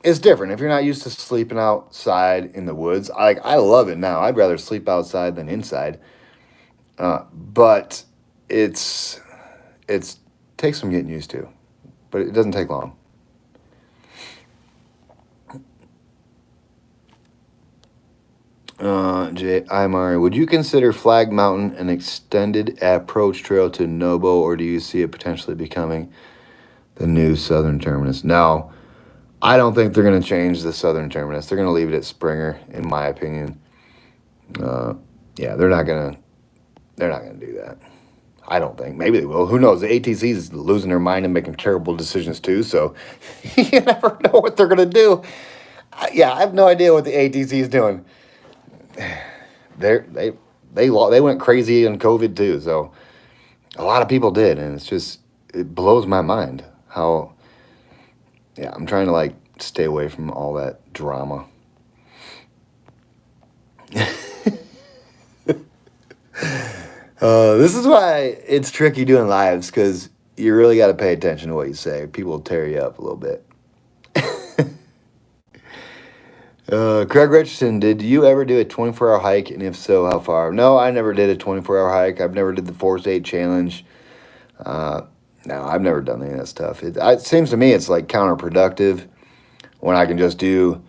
it's different. If you're not used to sleeping outside in the woods, I love it now. I'd rather sleep outside than inside. But it's takes some getting used to, but it doesn't take long. Imari, would you consider Flag Mountain an extended approach trail to Nobo, or do you see it potentially becoming the new southern terminus? No, I don't think they're going to change the southern terminus. They're going to leave it at Springer, in my opinion. Yeah, they're not going to do that. I don't think. Maybe they will. Who knows? The ATC is losing their mind and making terrible decisions too. So you never know what they're gonna do. Yeah, I have no idea what the ATC is doing. They went crazy in COVID too. So a lot of people did, and it blows my mind how. Yeah, I'm trying to like stay away from all that drama. This is why it's tricky doing lives, because you really got to pay attention to what you say. People will tear you up a little bit. Craig Richardson, did you ever do a 24-hour hike, and if so, how far? No, I never did a 24-hour hike. I've never did the Force 8 challenge. No, I've never done any of that stuff. It seems to me it's like counterproductive when I can just do,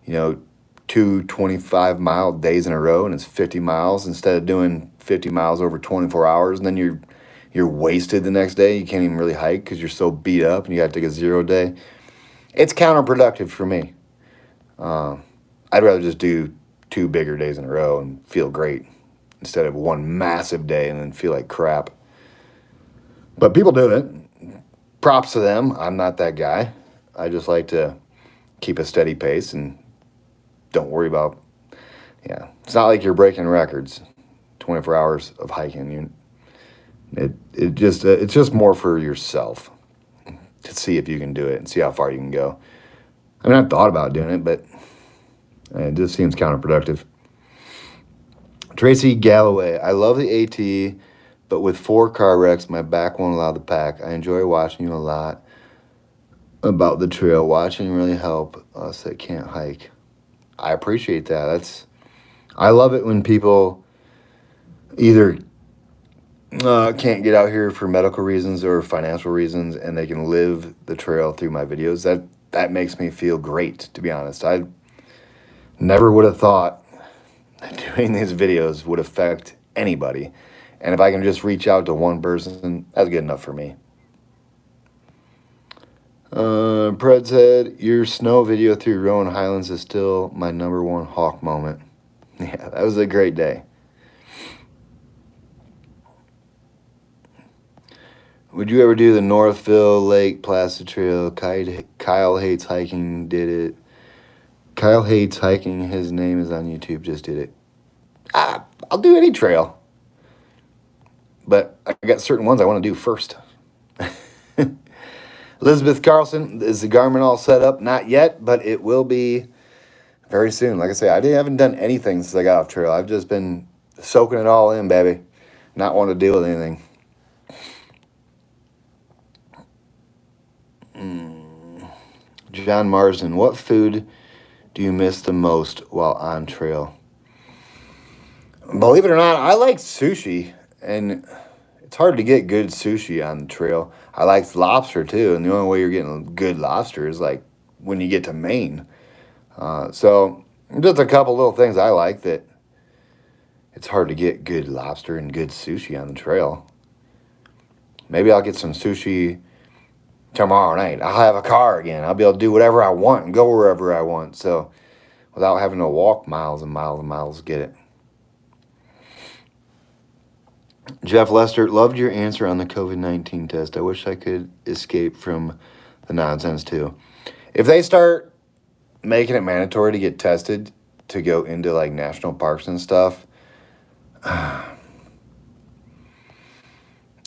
2 25-mile days in a row, and it's 50 miles instead of doing 50 miles over 24 hours, and then you're wasted the next day. You can't even really hike because you're so beat up, and you got to take a 0 day. It's counterproductive for me. I'd rather just do 2 bigger days in a row and feel great instead of one massive day and then feel like crap. But people do it. Props to them. I'm not that guy. I just like to keep a steady pace and don't worry about, it's not like you're breaking records. 24 hours of hiking. It's just more for yourself to see if you can do it and see how far you can go. I mean, I've thought about doing it, but it just seems counterproductive. Tracy Galloway, I love the AT, but with 4 car wrecks, my back won't allow the pack. I enjoy watching you a lot about the trail. Watching really help us that can't hike. I appreciate that. I love it when people either can't get out here for medical reasons or financial reasons, and they can live the trail through my videos. That makes me feel great, to be honest. I never would have thought that doing these videos would affect anybody. And if I can just reach out to one person, that's good enough for me. Pred said, your snow video through Rowan Highlands is still my #1 hawk moment. Yeah, that was a great day. Would you ever do the Northville Lake Placid Trail? Kyle Hates Hiking did it. Kyle Hates Hiking, his name is on YouTube, just did it. I'll do any trail. But I got certain ones I want to do first. Elizabeth Carlson, is the Garmin all set up? Not yet, but it will be very soon. Like I say, I haven't done anything since I got off trail. I've just been soaking it all in, baby. Not wanting to deal with anything. John Marsden, what food do you miss the most while on trail? Believe it or not, I like sushi, and it's hard to get good sushi on the trail. I like lobster too, and the only way you're getting good lobster is like when you get to Maine. So just a couple little things I like that it's hard to get good lobster and good sushi on the trail. Maybe I'll get some sushi tomorrow night. I'll have a car again. I'll be able to do whatever I want and go wherever I want. So without having to walk miles and miles and miles to get it. Jeff Lester, loved your answer on the COVID-19 test. I wish I could escape from the nonsense too. If they start making it mandatory to get tested to go into like national parks and stuff,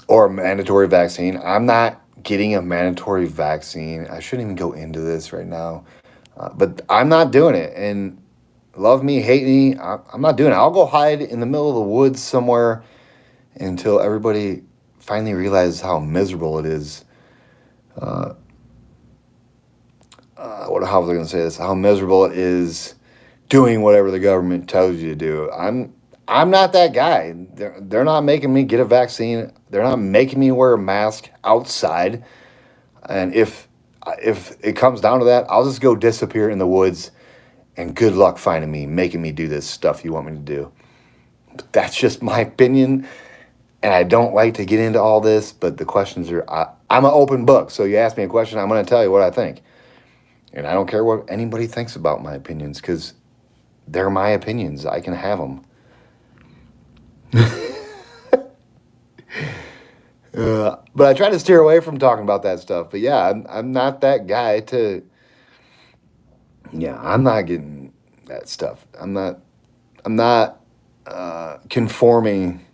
or a mandatory vaccine, I'm not getting a mandatory vaccine. I shouldn't even go into this right now, but I'm not doing it. And love me, hate me, I'm not doing it. I'll go hide in the middle of the woods somewhere until everybody finally realizes how miserable it is. How was I going to say this? How miserable it is doing whatever the government tells you to do. I'm not that guy. They're not making me get a vaccine. They're not making me wear a mask outside. And if it comes down to that, I'll just go disappear in the woods, and good luck finding me, making me do this stuff you want me to do. But that's just my opinion, and I don't like to get into all this, but the questions are, I'm an open book, so you ask me a question, I'm going to tell you what I think. And I don't care what anybody thinks about my opinions, because they're my opinions. I can have them. But I try to steer away from talking about that stuff. But yeah, I'm not that guy to. Yeah, I'm not getting that stuff. I'm not conforming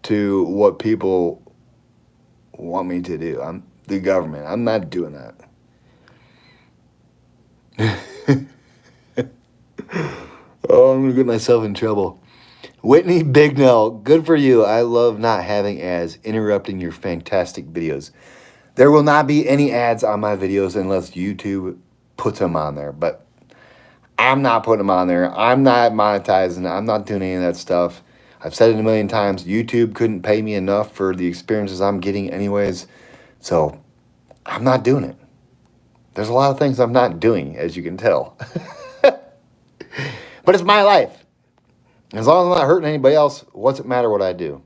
to what people want me to do. I'm the government. I'm not doing that. Oh, I'm gonna get myself in trouble. Whitney Bignell, good for you. I love not having ads interrupting your fantastic videos. There will not be any ads on my videos unless YouTube puts them on there. But I'm not putting them on there. I'm not monetizing. I'm not doing any of that stuff. I've said it a million times. YouTube couldn't pay me enough for the experiences I'm getting anyways. So I'm not doing it. There's a lot of things I'm not doing, as you can tell. But it's my life. As long as I'm not hurting anybody else, what's it matter what I do?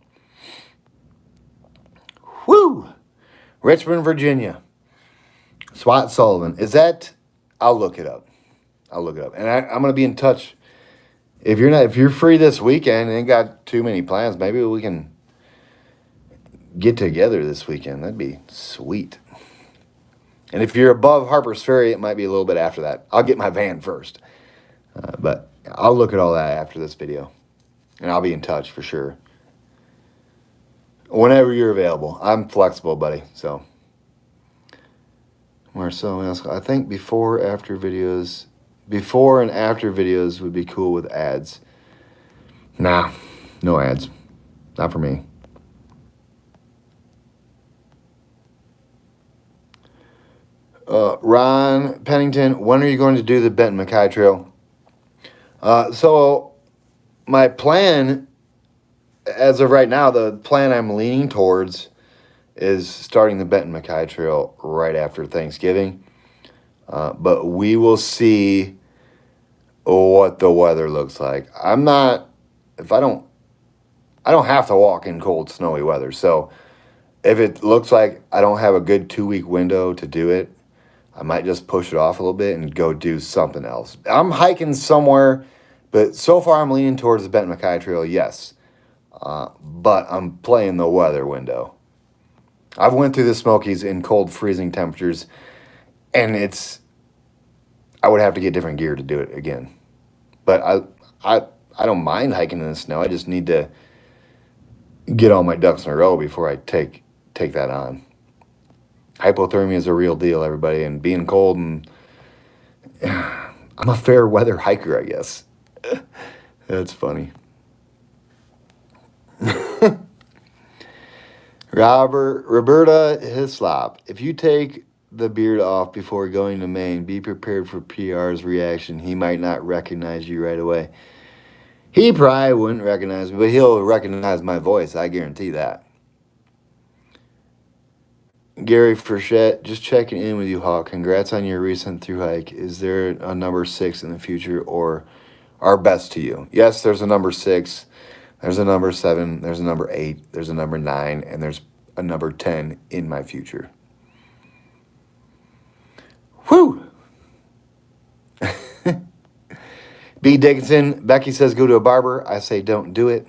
Woo! Richmond, Virginia. Swat Sullivan. Is that? I'll look it up. I'll look it up. And I'm gonna be in touch. If you're free this weekend and ain't got too many plans, maybe we can get together this weekend. That'd be sweet. And if you're above Harper's Ferry, it might be a little bit after that. I'll get my van first. But I'll look at all that after this video. And I'll be in touch for sure. Whenever you're available. I'm flexible, buddy. So, Marcel, I think before and after videos would be cool with ads. Nah, no ads. Not for me. Ron Pennington, when are you going to do the Benton Mackay Trail? So my plan, as of right now, the plan I'm leaning towards is starting the Benton Mackay Trail right after Thanksgiving. But we will see what the weather looks like. I don't have to walk in cold, snowy weather. So if it looks like I don't have a good 2-week window to do it, I might just push it off a little bit and go do something else. I'm hiking somewhere, but so far I'm leaning towards the Benton Mackay Trail, yes. But I'm playing the weather window. I've went through the Smokies in cold, freezing temperatures, and I would have to get different gear to do it again. But I don't mind hiking in the snow. I just need to get all my ducks in a row before I take that on. Hypothermia is a real deal, everybody, and being cold, and I'm a fair weather hiker, I guess. That's funny. Roberta Hislop, if you take the beard off before going to Maine, be prepared for PR's reaction. He might not recognize you right away. He probably wouldn't recognize me, but he'll recognize my voice. I guarantee that. Gary Frechette, just checking in with you, Hawk. Congrats on your recent through hike. Is there a number 6 in the future or our best to you? Yes, there's a number 6. There's a number 7. There's a number 8. There's a number 9. And there's a number 10 in my future. Whew! B. Dickinson, Becky says go to a barber. I say don't do it.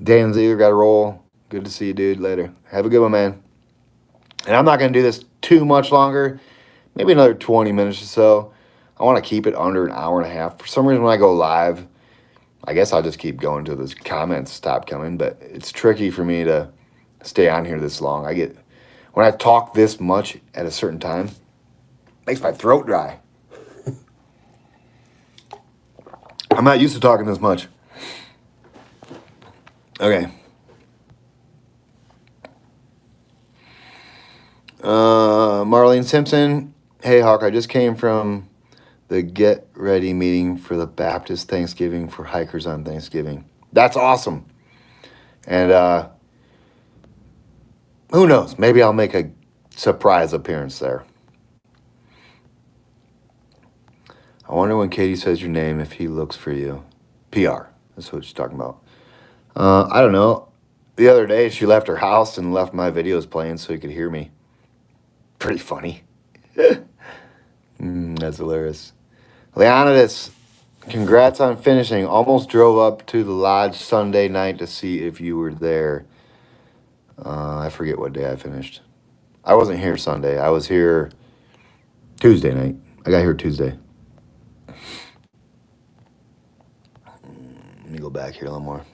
Dan Ziegler got a roll. Good to see you, dude. Later. Have a good one, man. And I'm not going to do this too much longer. Maybe another 20 minutes or so. I want to keep it under an hour and a half. For some reason, when I go live, I guess I'll just keep going until those comments stop coming. But it's tricky for me to stay on here this long. When I talk this much at a certain time, it makes my throat dry. I'm not used to talking this much. Okay. Marlene Simpson. Hey, Hawk, I just came from the Get Ready meeting for the Baptist Thanksgiving for hikers on Thanksgiving. That's awesome. And who knows? Maybe I'll make a surprise appearance there. I wonder when Katie says your name if he looks for you. PR. That's what she's talking about. I don't know. The other day she left her house and left my videos playing so he could hear me. Pretty funny. That's hilarious. Leonidas, congrats on finishing. Almost drove up to the lodge Sunday night to see if you were there. I forget what day I finished. I wasn't here Sunday. I was here Tuesday night. I got here Tuesday. Let me go back here a little more.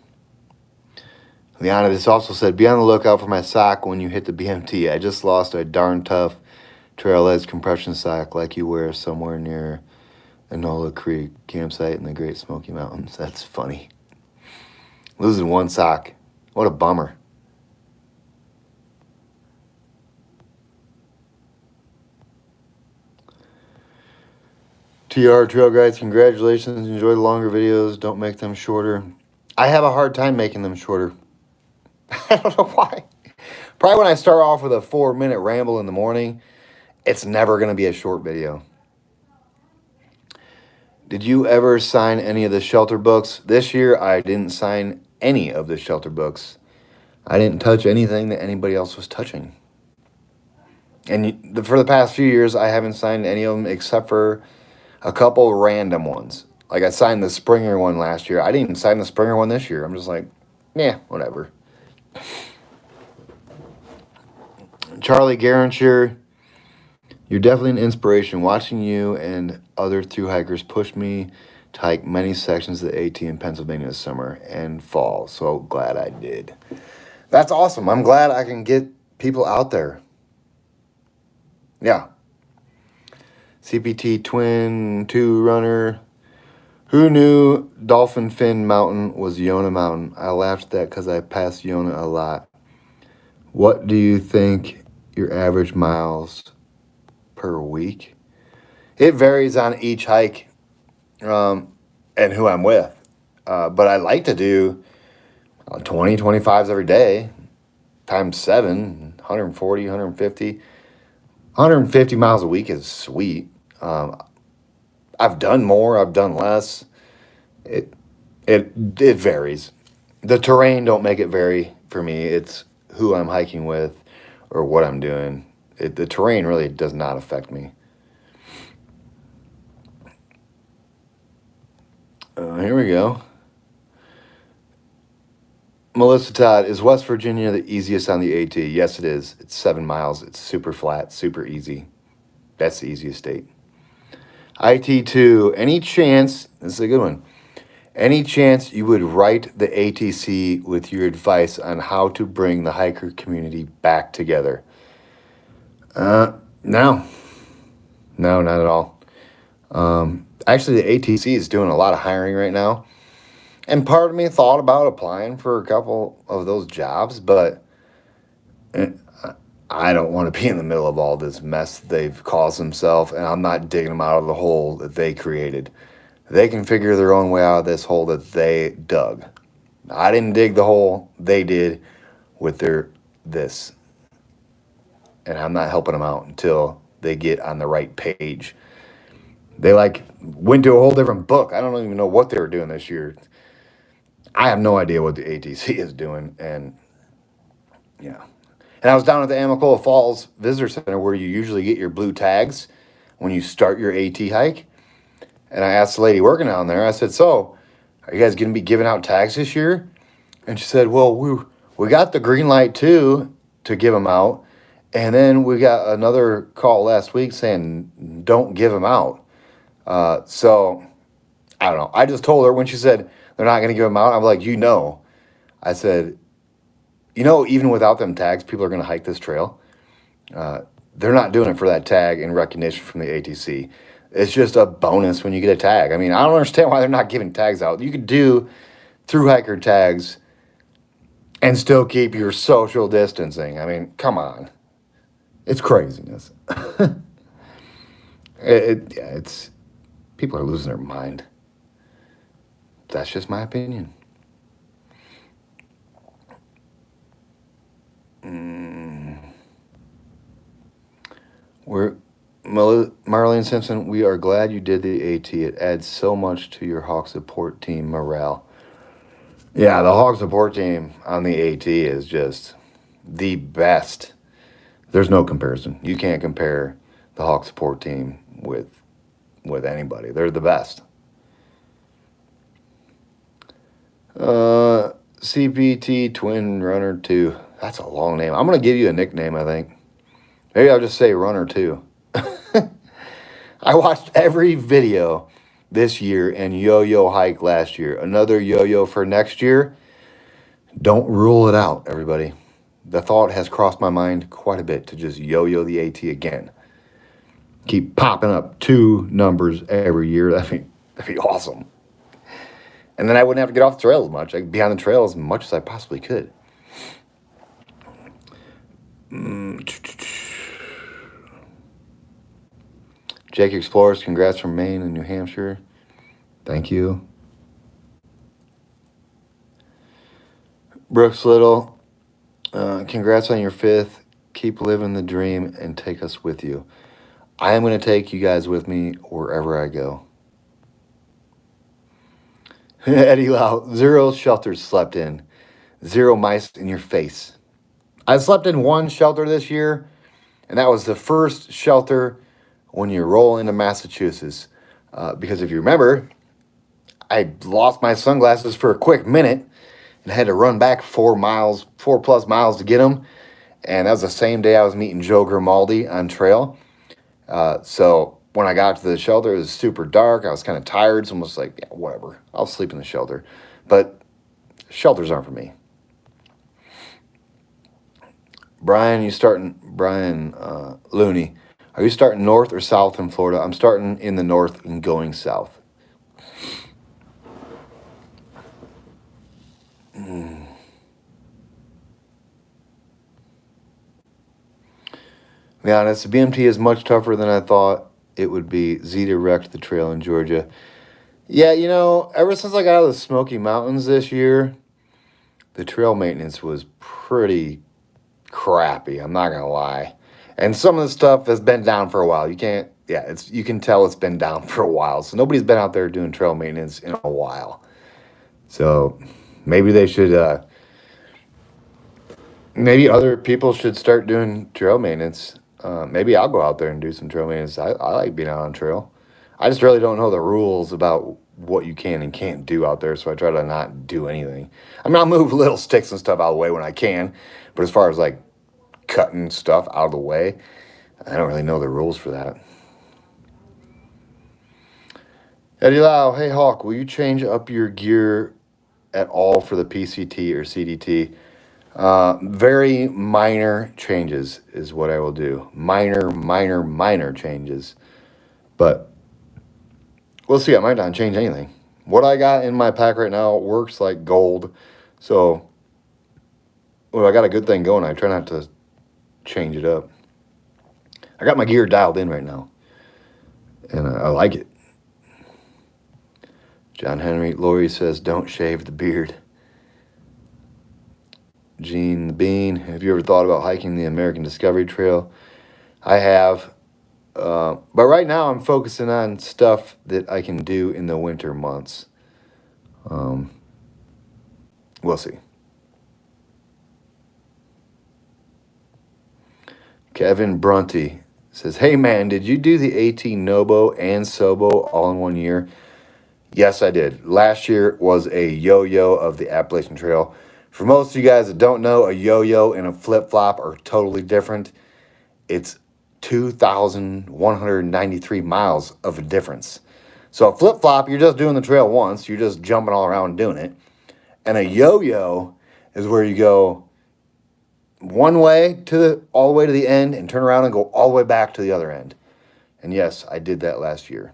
Liana, this also said, be on the lookout for my sock when you hit the BMT. I just lost a darn tough trail edge compression sock like you wear somewhere near Enola Creek campsite in the Great Smoky Mountains. That's funny. Losing one sock. What a bummer. TR Trail Guides, congratulations. Enjoy the longer videos. Don't make them shorter. I have a hard time making them shorter. I don't know why. Probably when I start off with a 4-minute ramble in the morning, it's never going to be a short video. Did you ever sign any of the shelter books? This year, I didn't sign any of the shelter books. I didn't touch anything that anybody else was touching. And for the past few years, I haven't signed any of them except for a couple random ones. Like I signed the Springer one last year. I didn't even sign the Springer one this year. I'm just like, yeah, whatever. Charlie Garantier, you're definitely an inspiration. Watching you and other thru hikers push me to hike many sections of the AT in Pennsylvania this summer and fall. So glad I did. That's awesome. I'm glad I can get people out there. Yeah. CPT Twin 2 runner. Who knew Dolphin Fin Mountain was Yona Mountain? I laughed at that because I passed Yona a lot. What do you think your average miles per week? It varies on each hike and who I'm with. But I like to do 20, 25s every day, times 7, 140, 150. 150 miles a week is sweet. I've done more, I've done less. It varies. The terrain don't make it vary for me. It's who I'm hiking with or what I'm doing. The terrain really does not affect me. Here we go. Melissa Todd, is West Virginia the easiest on the AT? Yes, it is. It's 7 miles. It's super flat, super easy. That's the easiest state. IT2, any chance, this is a good one, any chance you would write the ATC with your advice on how to bring the hiker community back together? No. No, not at all. Actually, the ATC is doing a lot of hiring right now. And part of me thought about applying for a couple of those jobs, but I don't want to be in the middle of all this mess they've caused themselves, and I'm not digging them out of the hole that they created. They can figure their own way out of this hole that they dug. I didn't dig the hole, they did with this. And I'm not helping them out until they get on the right page. They went to a whole different book. I don't even know what they were doing this year. I have no idea what the ATC is doing, and yeah. And I was down at the Amicalola Falls Visitor Center where you usually get your blue tags when you start your AT hike. And I asked the lady working down there, I said, so, are you guys going to be giving out tags this year? And she said, well, we got the green light too to give them out. And then we got another call last week saying, don't give them out. So, I don't know. I just told her when she said they're not going to give them out, I'm like, I said, even without them tags, people are going to hike this trail. They're not doing it for that tag in recognition from the ATC. It's just a bonus when you get a tag. I mean, I don't understand why they're not giving tags out. You could do through hiker tags and still keep your social distancing. I mean, come on. It's craziness. It's people are losing their mind. That's just my opinion. Marlene Simpson, we are glad you did the AT. It adds so much to your Hawk support team morale. Yeah, the Hawk support team on the AT is just the best. There's no comparison. You can't compare the Hawk support team with anybody. They're the best. CPT Twin Runner 2. That's a long name. I'm going to give you a nickname, I think. Maybe I'll just say Runner 2. I watched every video this year and yo-yo hike last year. Another yo-yo for next year. Don't rule it out, everybody. The thought has crossed my mind quite a bit to just yo-yo the AT again. Keep popping up 2 numbers every year. That'd be awesome. And then I wouldn't have to get off the trail as much. I could be on the trail as much as I possibly could. Jake Explorers, congrats from Maine and New Hampshire. Thank you. Brooks Little, congrats on your 5th. Keep living the dream and take us with you. I am going to take you guys with me wherever I go. Eddie Lau, 0 shelters slept in. 0 mice in your face. I slept in 1 shelter this year, and that was the first shelter when you roll into Massachusetts. Because if you remember, I lost my sunglasses for a quick minute and had to run back 4 plus miles to get them. And that was the same day I was meeting Joe Grimaldi on trail. So when I got to the shelter, it was super dark. I was kind of tired, so I was like, yeah, whatever. I'll sleep in the shelter. But shelters aren't for me. Brian Looney, are you starting north or south in Florida? I'm starting in the north and going south. To be honest, the BMT is much tougher than I thought it would be. Zeta wrecked the trail in Georgia. Yeah, ever since I got out of the Smoky Mountains this year, the trail maintenance was pretty crappy. I'm not going to lie. And some of the stuff has been down for a while. You can tell it's been down for a while. So nobody's been out there doing trail maintenance in a while. So maybe they should, maybe other people should start doing trail maintenance. Maybe I'll go out there and do some trail maintenance. I like being out on trail. I just really don't know the rules about what you can and can't do out there, so I try to not do anything. I mean, I'll move little sticks and stuff out of the way when I can, but as far as like cutting stuff out of the way, I don't really know the rules for that. Eddie Lau, hey Hawk, will you change up your gear at all for the PCT or CDT? Very minor changes is what I will do. Minor changes. But we'll see. I might not change anything. What I got in my pack right now works like gold. So, I got a good thing going. I try not to change it up. I got my gear dialed in right now. And I like it. John Henry Laurie says, don't shave the beard. Gene the Bean, have you ever thought about hiking the American Discovery Trail? I have. But right now I'm focusing on stuff that I can do in the winter months. We'll see. Kevin Brunty says, hey man, did you do the AT Nobo and Sobo all in 1 year? Yes, I did. Last year was a yo-yo of the Appalachian Trail. For most of you guys that don't know, a yo-yo and a flip-flop are totally different. It's 2,193 miles of a difference. So a flip-flop, you're just doing the trail once. You're just jumping all around doing it. And a yo-yo is where you go one way all the way to the end and turn around and go all the way back to the other end. And yes, I did that last year.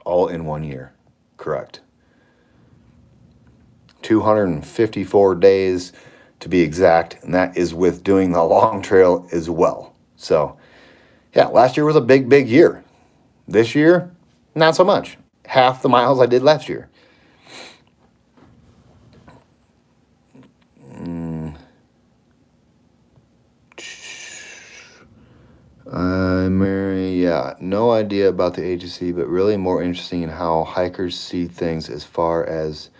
All in 1 year. Correct. 254 days to be exact, and that is with doing the long trail as well. So, yeah, last year was a big year. This year, not so much. Half the miles I did last year. No idea about the agency, but really more interesting in how hikers see things as far as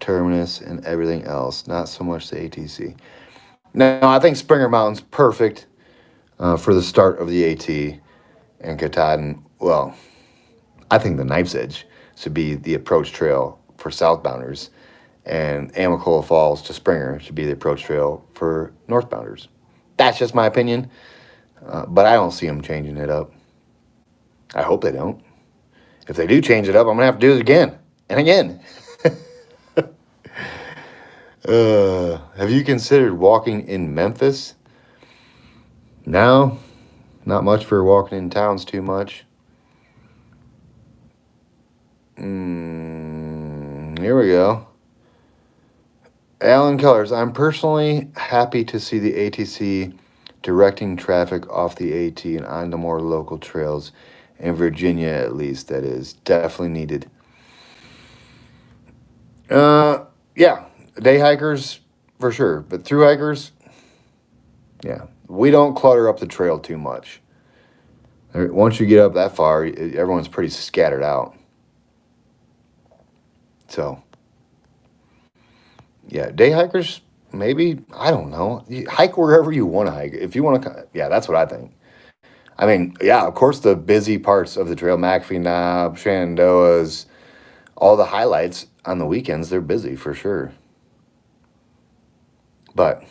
terminus and everything else, not so much the ATC. Now, I think Springer Mountain's perfect for the start of the AT, and Katahdin, well, I think the Knife's Edge should be the approach trail for southbounders, and Amicalola Falls to Springer should be the approach trail for northbounders. That's just my opinion, but I don't see them changing it up. I hope they don't. If they do change it up, I'm going to have to do it again and again. Have you considered walking in Memphis? No, not much for walking in towns too much. Here we go. Alan Colors, I'm personally happy to see the ATC directing traffic off the AT and onto more local trails in Virginia, at least. That is definitely needed. Yeah, day hikers for sure, but through hikers, yeah, we don't clutter up the trail too much. Once you get up that far, everyone's pretty scattered out. So, yeah, day hikers, maybe, I don't know. You hike wherever you want to hike. If you want to, yeah, that's what I think. I mean, yeah, of course, the busy parts of the trail, McAfee Knob, Shenandoahs, all the highlights on the weekends, they're busy for sure. But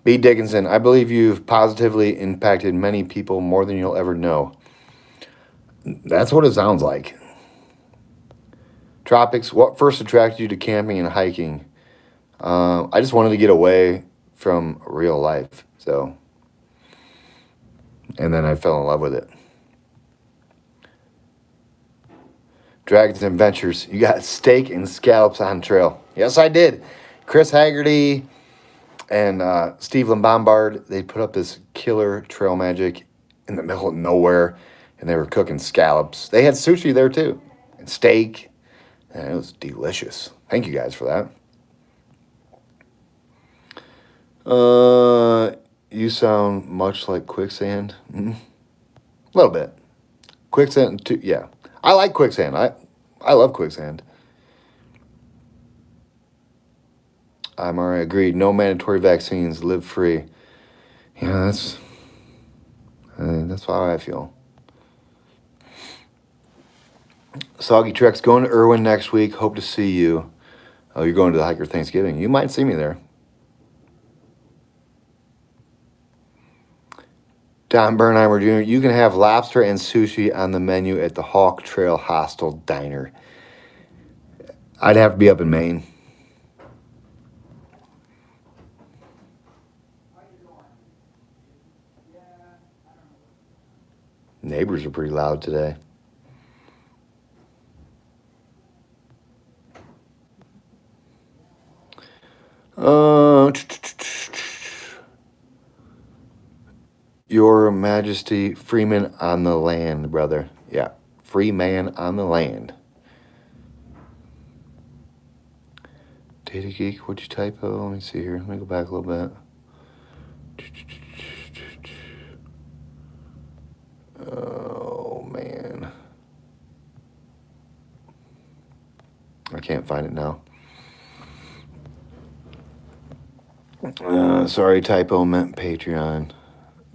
B. Dickinson, I believe you've positively impacted many people more than you'll ever know. That's what it sounds like. Tropics, what first attracted you to camping and hiking? I just wanted to get away from real life, so, and then I fell in love with it. Dragons Adventures, you got steak and scallops on trail. Yes, I did. Chris Haggerty and Steve Bombard, they put up this killer trail magic in the middle of nowhere, and they were cooking scallops. They had sushi there too, and steak, and it was delicious. Thank you guys for that. You sound much like quicksand. A little bit. Quicksand, too, yeah. I like quicksand. I love quicksand. I'm already agreed. No mandatory vaccines. Live free. Yeah, that's how I feel. Soggy Trek's going to Irwin next week. Hope to see you. Oh, you're going to the Hiker Thanksgiving. You might see me there. Don Bernheimer Jr., you can have lobster and sushi on the menu at the Hawk Trail Hostel Diner. I'd have to be up in Maine. Neighbors are pretty loud today. Your Majesty, Freeman on the land, brother. Yeah, free man on the land. Data Geek, what'd you typo? Let me see here. Let me go back a little bit. Oh, man. I can't find it now. Sorry, typo meant Patreon.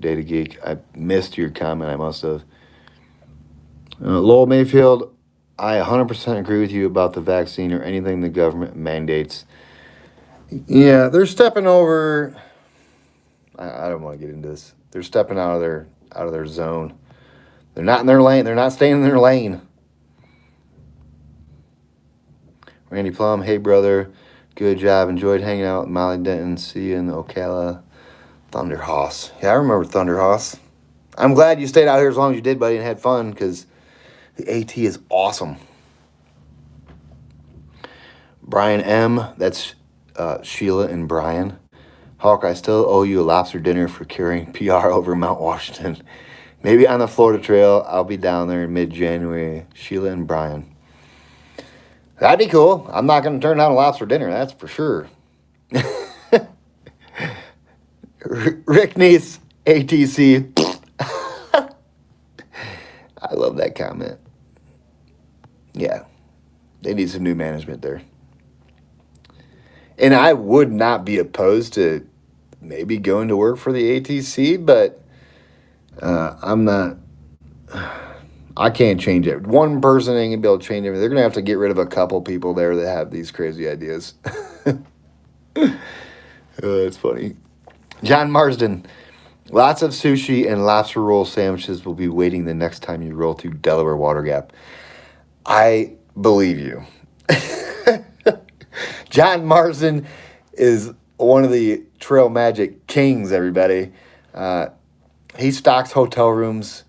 Data Geek, I missed your comment. I must have. Lowell Mayfield, I 100% agree with you about the vaccine or anything the government mandates. Yeah, they're stepping over. I don't want to get into this. They're stepping out of their zone. They're not in their lane. They're not staying in their lane. Randy Plum, hey brother, good job. Enjoyed hanging out with Molly Denton. See you in Ocala. Thunderhouse. Yeah, I remember Thunderhouse. I'm glad you stayed out here as long as you did, buddy, and had fun, because the AT is awesome. Brian M., that's Sheila and Brian. Hawk, I still owe you a lobster dinner for carrying PR over Mount Washington. Maybe on the Florida Trail. I'll be down there in mid-January. Sheila and Brian. That'd be cool. I'm not going to turn down a lobster dinner, that's for sure. Rick Neese, ATC. I love that comment. Yeah, they need some new management there. And I would not be opposed to maybe going to work for the ATC, but I'm not I can't change it. One person ain't gonna be able to change everything. They're gonna have to get rid of a couple people there that have these crazy ideas. It's funny. John Marsden. Lots of sushi and lobster roll sandwiches will be waiting the next time you roll through Delaware Water Gap. I believe you. John Marsden is one of the Trail Magic kings, everybody. He stocks hotel rooms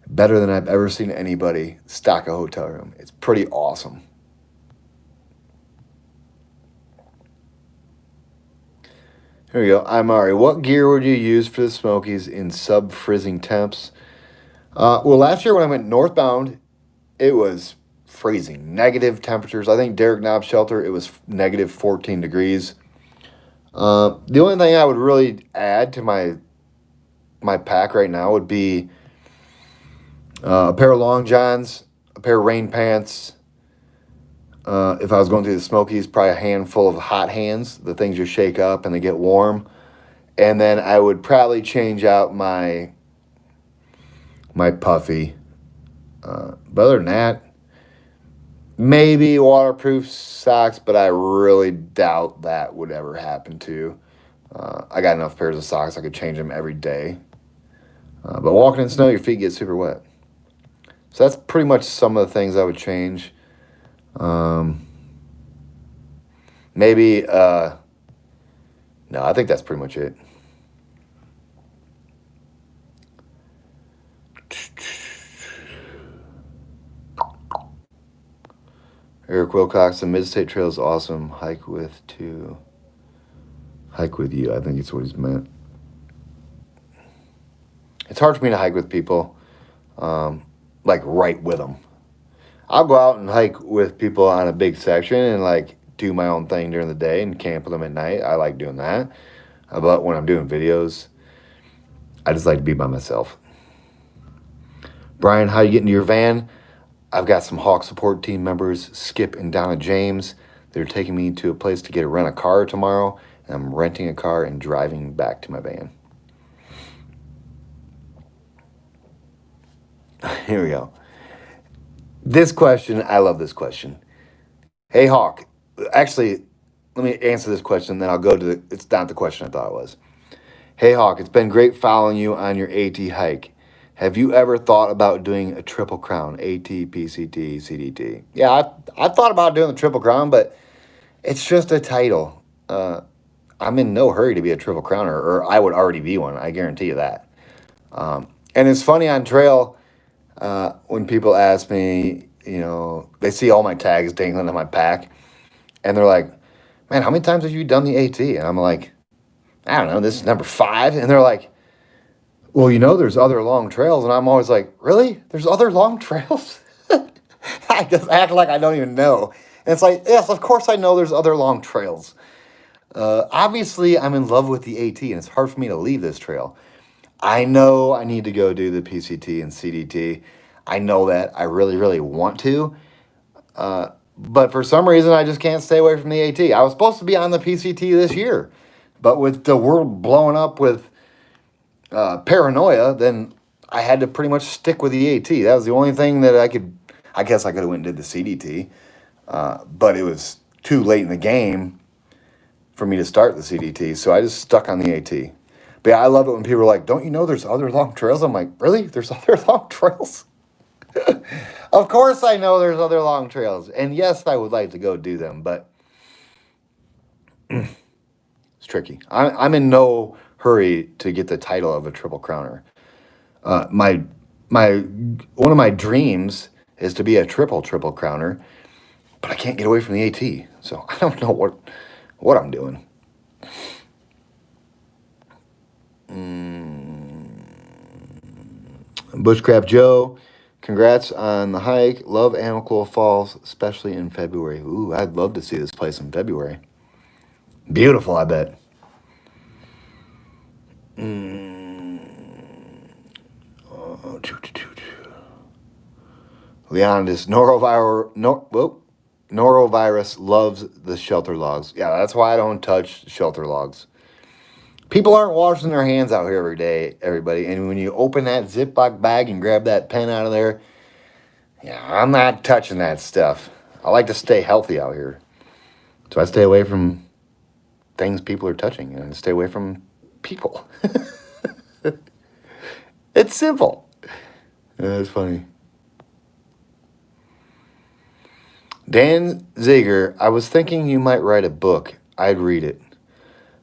better than I've ever seen anybody stock a hotel room. It's pretty awesome. Here we go. I'm Ari. What gear would you use for the Smokies in sub-freezing temps? Well, last year when I went northbound, it was freezing. Negative temperatures. I think Derek Knob Shelter, it was negative 14 degrees. The only thing I would really add to my pack right now would be a pair of long johns, a pair of rain pants. If I was going through the Smokies, probably a handful of hot hands, the things you shake up and they get warm. And then I would probably change out my puffy. But other than that, maybe waterproof socks, but I really doubt that would ever happen too. I got enough pairs of socks, I could change them every day. But walking in snow, your feet get super wet. So that's pretty much some of the things I would change. Maybe, no, I think that's pretty much it. Eric Wilcox, the Mid-State Trail is awesome. Hike with you. I think it's what he's meant. It's hard for me to hike with people, like right with them. I'll go out and hike with people on a big section and like do my own thing during the day and camp with them at night. I like doing that. But when I'm doing videos, I just like to be by myself. Brian, how you get into your van? I've got some Hawk support team members, Skip and Donna James. They're taking me to a place to rent a car tomorrow. And I'm renting a car and driving back to my van. Here we go. This question, I love this question. Hey, Hawk. Actually, let me answer this question, then I'll go to it's not the question I thought it was. Hey, Hawk, it's been great following you on your AT hike. Have you ever thought about doing a triple crown, AT, PCT, CDT? Yeah, I thought about doing the triple crown, but it's just a title. I'm in no hurry to be a triple crowner, or I would already be one. I guarantee you that. And it's funny on trail, when people ask me, they see all my tags dangling on my pack, and they're like, man, how many times have you done the AT? And I'm like, I don't know, this is number 5. And they're like, well, there's other long trails. And I'm always like, really? There's other long trails? I just act like I don't even know. And it's like, yes, of course I know there's other long trails. Obviously, I'm in love with the AT, and it's hard for me to leave this trail. I know I need to go do the PCT and CDT. I know that. I really, really want to. But for some reason, I just can't stay away from the AT. I was supposed to be on the PCT this year. But with the world blowing up with paranoia, then I had to pretty much stick with the AT. That was the only thing that I guess I could have went and did the CDT. But it was too late in the game for me to start the CDT. So I just stuck on the AT. But yeah, I love it when people are like, don't you know there's other long trails? I'm like, really? There's other long trails? Of course I know there's other long trails. And yes, I would like to go do them, but it's tricky. I'm in no hurry to get the title of a triple crowner. One of my dreams is to be a triple crowner, but I can't get away from the AT. So I don't know what I'm doing. Bushcraft Joe, congrats on the hike. Love Amicalola Falls, especially in February. Ooh, I'd love to see this place in February. Beautiful, I bet. Leonidas, norovirus loves the shelter logs. Yeah, that's why I don't touch shelter logs. People aren't washing their hands out here every day, everybody. And when you open that Ziploc bag and grab that pen out of there, Yeah, I'm not touching that stuff. I like to stay healthy out here. So I stay away from things people are touching and stay away from people. It's simple. It's funny. Dan Zager, I was thinking you might write a book. I'd read it.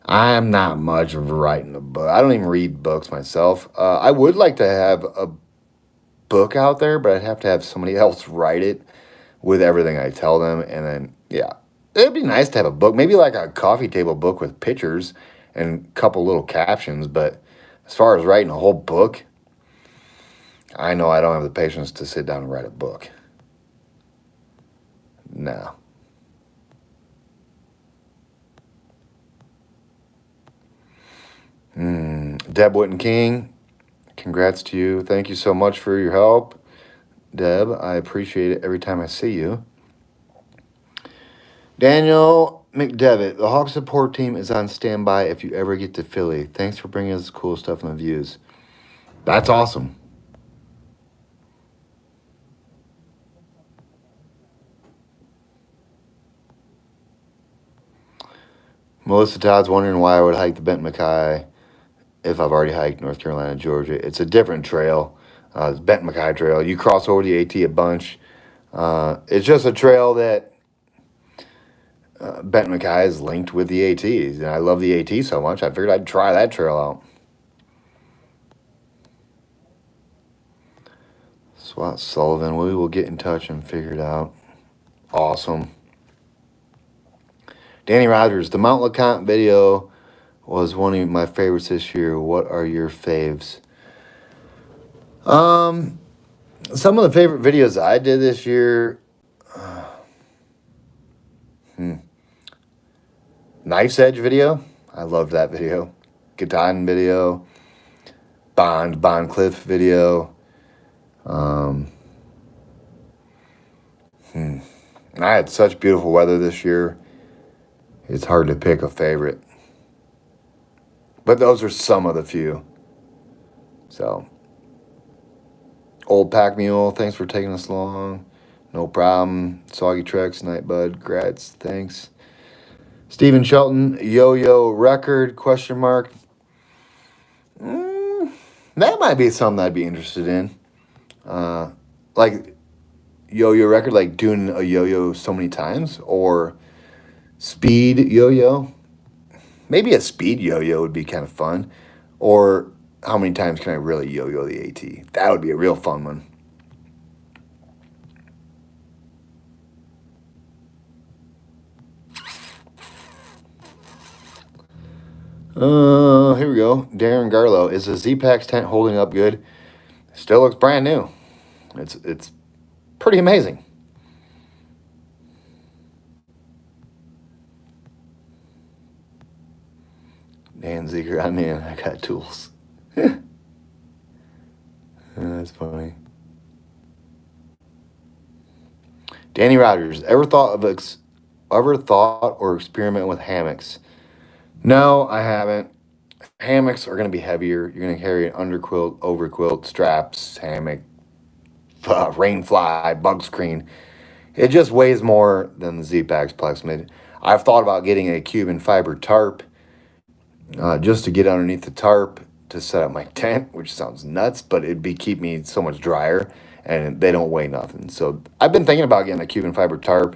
I'm not much of writing a book. I don't even read books myself. I would like to have a book out there, but I'd have to have somebody else write it with everything I tell them. And then, yeah, it'd be nice to have a book, maybe like a coffee table book with pictures and a couple little captions. But as far as writing a whole book, I know I don't have the patience to sit down and write a book. No. Deb Whitten King, congrats to you. Thank you so much for your help, Deb. I appreciate it every time I see you. Daniel McDevitt, the Hawk support team is on standby if you ever get to Philly. Thanks for bringing us cool stuff and the views. That's awesome. Melissa Todd's wondering why I would hike the Benton MacKay if I've already hiked North Carolina, Georgia. It's a different trail. It's Benton MacKay Trail. You cross over the AT a bunch. It's just a trail that Benton MacKay is linked with the ATs. And I love the AT so much, I figured I'd try that trail out. Swat Sullivan, we will get in touch and figure it out. Awesome. Danny Rogers, the Mount LeConte video was one of my favorites this year. What are your faves? Some of the favorite videos I did this year. Knife's Edge video. I loved that video. Katahdin video. Bond Cliff video. I had such beautiful weather this year. It's hard to pick a favorite. But those are some of the few. So, Old Pack Mule, thanks for taking us along. No problem. Soggy Treks, Nightbud, Grats, thanks. Stephen Shelton, Yo-Yo Record, question mark. That might be something I'd be interested in. Like Yo-Yo Record, like doing a yo-yo so many times, or speed yo-yo. Maybe a speed yo-yo would be kind of fun. Or how many times can I really yo-yo the AT? That would be a real fun one. Here we go. Darren Garlow, is the Z-Packs tent holding up good? Still looks brand new. It's pretty amazing. Dan Zeker, I'm in. I got tools. That's funny. Danny Rogers, ever thought or experiment with hammocks? No, I haven't. Hammocks are going to be heavier. You're going to carry an underquilt, overquilt, straps, hammock, rain fly, bug screen. It just weighs more than the Z-Packs Plexmid. I've thought about getting a Cuban fiber tarp just to get underneath the tarp to set up my tent, which sounds nuts, but it'd keep me so much drier, and they don't weigh nothing. So I've been thinking about getting a Cuban fiber tarp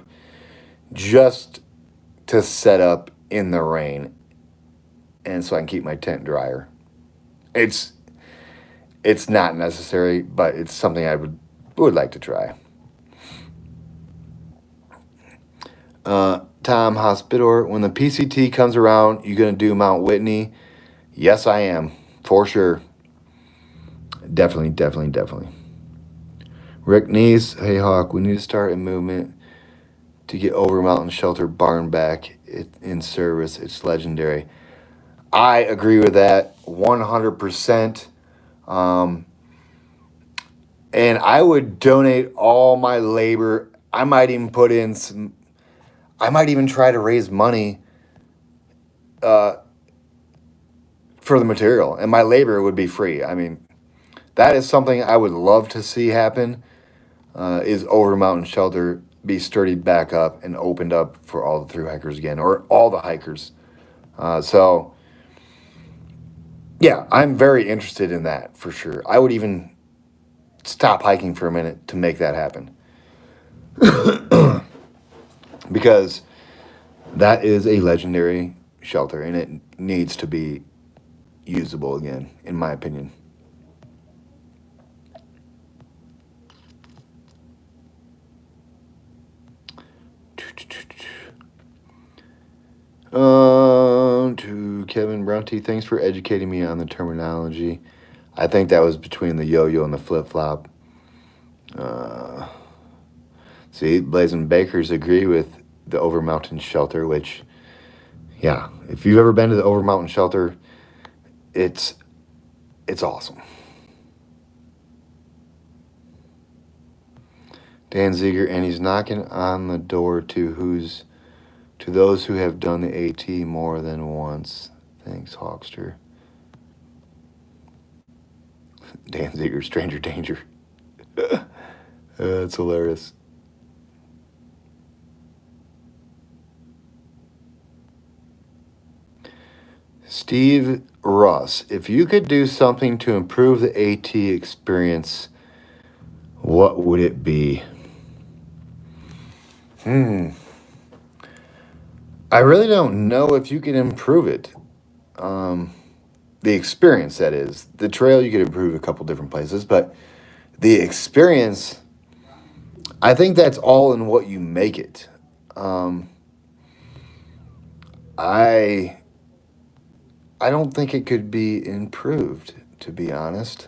just to set up in the rain, and so I can keep my tent drier. It's not necessary, but it's something I would like to try. Tom Hospitor, when the PCT comes around, you gonna do Mount Whitney? Yes, I am, for sure. Definitely. Rick Neese, hey Hawk, we need to start a movement to get over Mountain Shelter Barn back in service. It's legendary. I agree with that 100%. And I would donate all my labor. I might even try to raise money for the material, and my labor would be free. I mean, that is something I would love to see happen. is over mountain shelter be sturdied back up and opened up for all the thru hikers again, or all the hikers. So, yeah, I'm very interested in that for sure. I would even stop hiking for a minute to make that happen. Because that is a legendary shelter and it needs to be usable again, in my opinion. To Kevin Brunty, thanks for educating me on the terminology. I think that was between the yo-yo and the flip-flop. See, Blazing Bakers agree with the Over Mountain Shelter, which, yeah, if you've ever been to the Over Mountain Shelter, it's awesome. Dan Ziegler, and he's knocking on the door to those who have done the AT more than once. Thanks, Hawkster. Dan Ziegler, Stranger Danger. That's hilarious. Steve Russ, if you could do something to improve the AT experience, what would it be? I really don't know if you can improve it. The experience, that is. The trail, you could improve a couple different places, but the experience, I think that's all in what you make it. I don't think it could be improved, to be honest.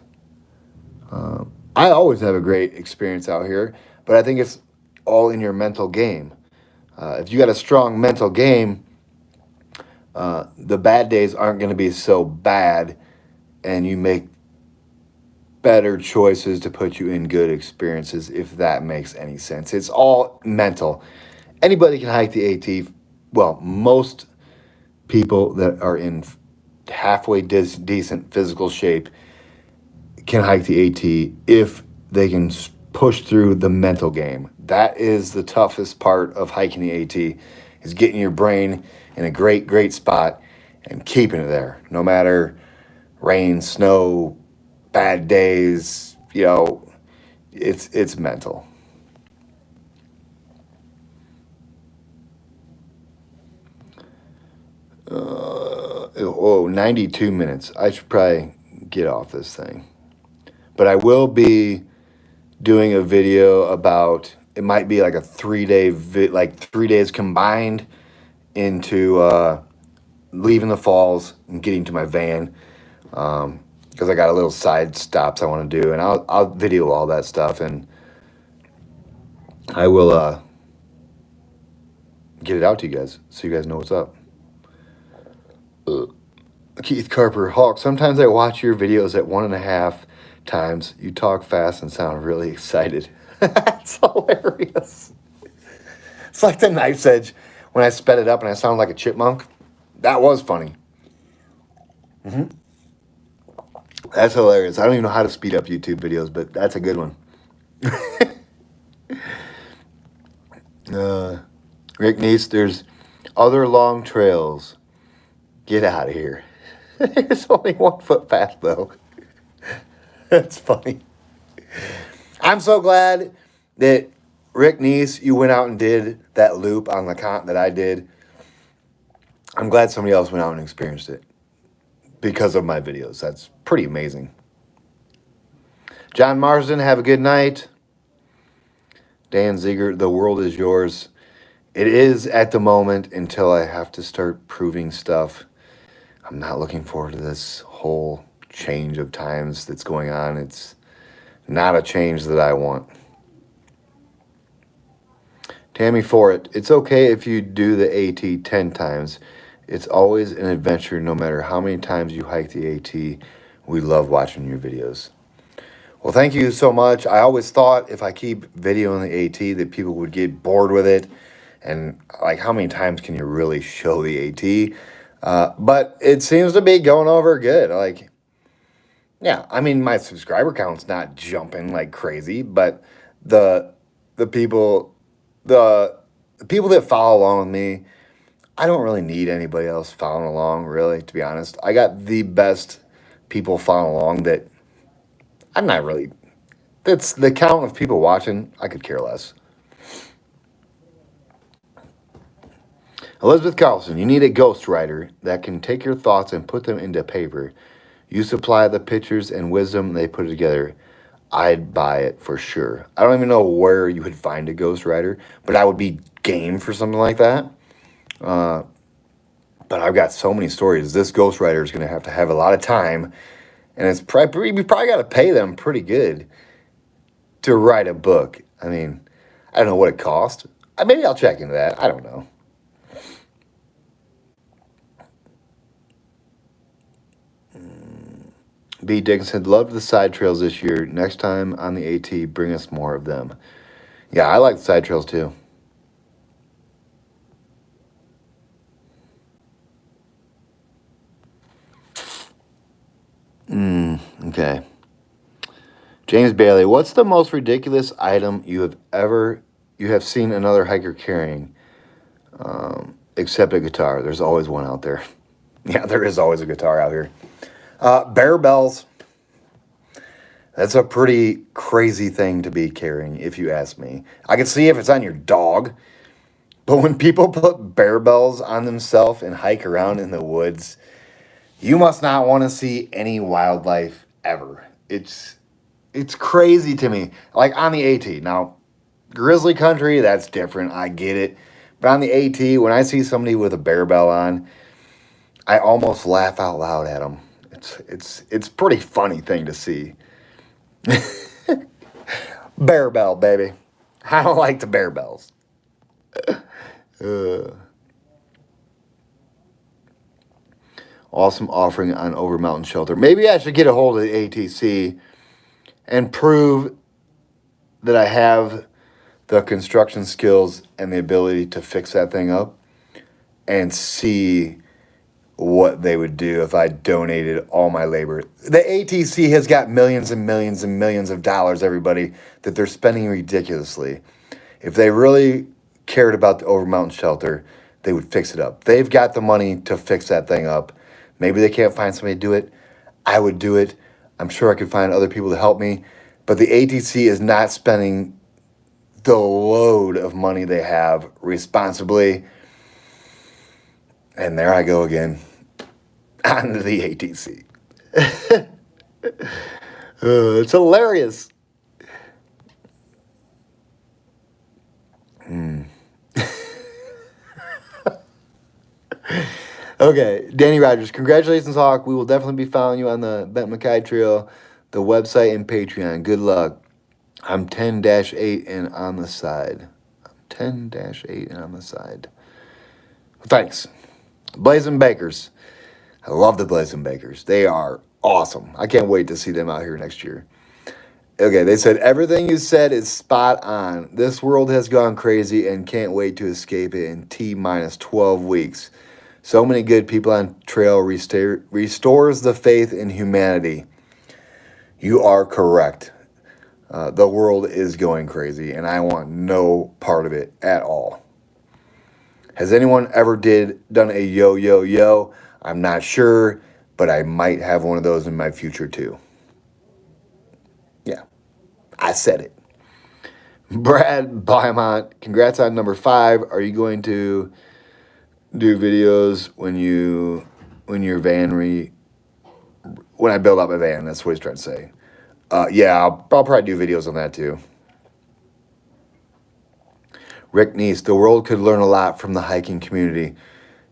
I always have a great experience out here, but I think it's all in your mental game. If you got a strong mental game, the bad days aren't going to be so bad, and you make better choices to put you in good experiences, if that makes any sense. It's all mental. Anybody can hike the AT. Well, most people that are in halfway decent physical shape can hike the AT if they can push through the mental game. That is the toughest part of hiking the AT, is getting your brain in a great spot and keeping it there, no matter rain, snow, bad days. It's mental. 92 minutes. I should probably get off this thing. But I will be doing a video about, it might be like a 3-day, like 3 days combined into leaving the falls and getting to my van. Because I got a little side stops I want to do, and I'll video all that stuff, and I will get it out to you guys so you guys know what's up. Keith Carper, Hawk, sometimes I watch your videos at 1.5 times. You talk fast and sound really excited. That's hilarious. It's like the Knife's Edge when I sped it up and I sound like a chipmunk. That was funny. That's hilarious. I don't even know how to speed up YouTube videos, but that's a good one. Rick Neese, there's other long trails. Get out of here. There's only 1 footpath, though. That's funny. I'm so glad that Rick Neese, you went out and did that loop on LeConte that I did. I'm glad somebody else went out and experienced it because of my videos. That's pretty amazing. John Marsden, have a good night. Dan Ziegler, the world is yours. It is at the moment until I have to start proving stuff. I'm not looking forward to this whole change of times that's going on. It's not a change that I want. Tammy Forrett, it's okay if you do the AT 10 times. It's always an adventure no matter how many times you hike the AT. We love watching your videos. Well, thank you so much. I always thought if I keep videoing the AT that people would get bored with it. And like, how many times can you really show the AT? But it seems to be going over good. Like, yeah, I mean, my subscriber count's not jumping like crazy, but the the people the people that follow along with me, I don't really need anybody else following along, really, to be honest. I got the best people following along that I'm not really. That's the count of people watching. I could care less. Elizabeth Carlson, you need a ghostwriter that can take your thoughts and put them into paper. You supply the pictures and wisdom, they put it together. I'd buy it for sure. I don't even know where you would find a ghostwriter, but I would be game for something like that. Uh, but I've got so many stories. This ghostwriter is going to have a lot of time, and it's probably we probably got to pay them pretty good to write a book. I mean, I don't know what it cost. Maybe I'll check into that. I don't know. B. Dickinson, loved the side trails this year. Next time on the AT, bring us more of them. Yeah, I like the side trails too. Okay. James Bailey, what's the most ridiculous item you have seen another hiker carrying? Except a guitar. There's always one out there. Yeah, there is always a guitar out here. Bear bells. That's a pretty crazy thing to be carrying, if you ask me. I can see if it's on your dog, but when people put bear bells on themselves and hike around in the woods, you must not want to see any wildlife ever. It's crazy to me. Like on the AT. Now, grizzly country, that's different. I get it. But on the AT, when I see somebody with a bear bell on, I almost laugh out loud at them. It's pretty funny thing to see. Bear bell, baby. I don't like the bear bells. Awesome offering on Over Mountain Shelter. Maybe I should get a hold of the ATC and prove that I have the construction skills and the ability to fix that thing up and see what they would do if I donated all my labor. The ATC has got millions and millions and millions of dollars, everybody, that they're spending ridiculously. If they really cared about the Over Mountain Shelter, they would fix it up. They've got the money to fix that thing up. Maybe they can't find somebody to do it. I would do it. I'm sure I could find other people to help me. But the ATC is not spending the load of money they have responsibly. And there I go again on the ATC. It's hilarious. Okay, Danny Rogers, congratulations, Hawk. We will definitely be following you on the Bent Mackay Trail, the website, and Patreon. Good luck. I'm 10-8 and on the side. I'm 10-8 and on the side. Thanks. Blazing Bakers. I love the Blazing Bakers. They are awesome. I can't wait to see them out here next year. Okay, they said, everything you said is spot on. This world has gone crazy and can't wait to escape it in T minus 12 weeks. So many good people on trail restores the faith in humanity. You are correct. The world is going crazy, and I want no part of it at all. Has anyone ever done a yo? I'm not sure, but I might have one of those in my future too. Yeah, I said it. Brad Beaumont, congrats on number 5. Are you going to do videos when I build up my van? That's what he's trying to say. Yeah, I'll probably do videos on that too. Rick Neese, the world could learn a lot from the hiking community.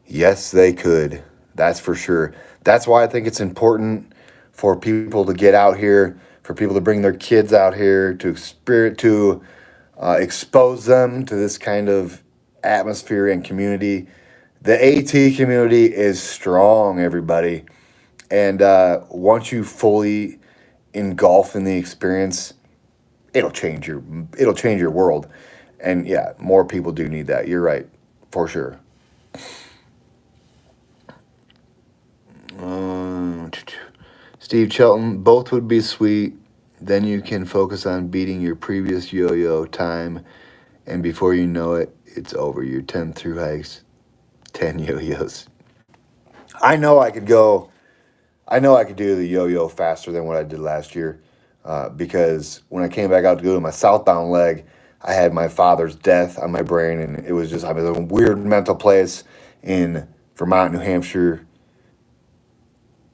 Yes, they could. That's for sure. That's why I think it's important for people to get out here, for people to bring their kids out here, to expose them to this kind of atmosphere and community. The AT community is strong, everybody. And once you fully engulf in the experience, it'll change your world. And yeah, more people do need that. You're right, for sure. Steve Shelton, both would be sweet. Then you can focus on beating your previous yo-yo time, and before you know it, it's over. Your 10 through hikes, 10 yo-yos. I know I could go. I know I could do the yo-yo faster than what I did last year, because when I came back out to go to my southbound leg, I had my father's death on my brain, and it was just I was in a weird mental place in Vermont, New Hampshire,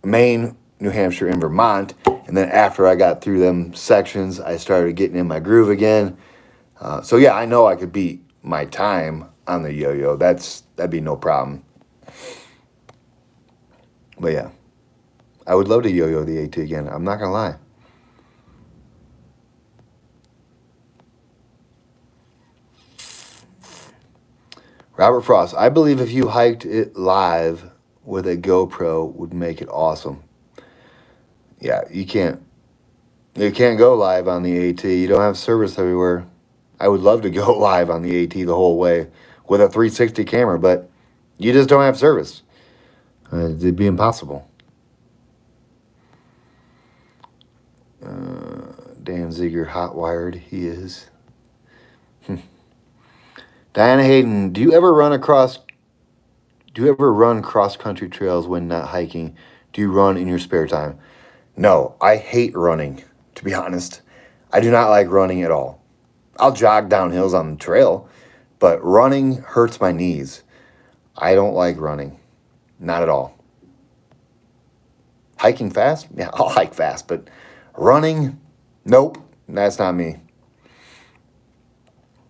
Maine, New Hampshire, and Vermont. And then after I got through them sections, I started getting in my groove again. So yeah, I know I could beat my time on the yo-yo. That'd be no problem. But yeah, I would love to yo-yo the AT again. I'm not gonna lie. Robert Frost, I believe if you hiked it live with a GoPro would make it awesome. Yeah, you can't go live on the AT. You don't have service everywhere. I would love to go live on the AT the whole way with a 360 camera, but you just don't have service. It'd be impossible. Dan Ziegler, hot wired, he is. Diana Hayden, do you ever run cross country trails when not hiking? Do you run in your spare time? No, I hate running, to be honest. I do not like running at all. I'll jog down hills on the trail, but running hurts my knees. I don't like running. Not at all. Hiking fast? Yeah, I'll hike fast, but running? Nope, that's not me.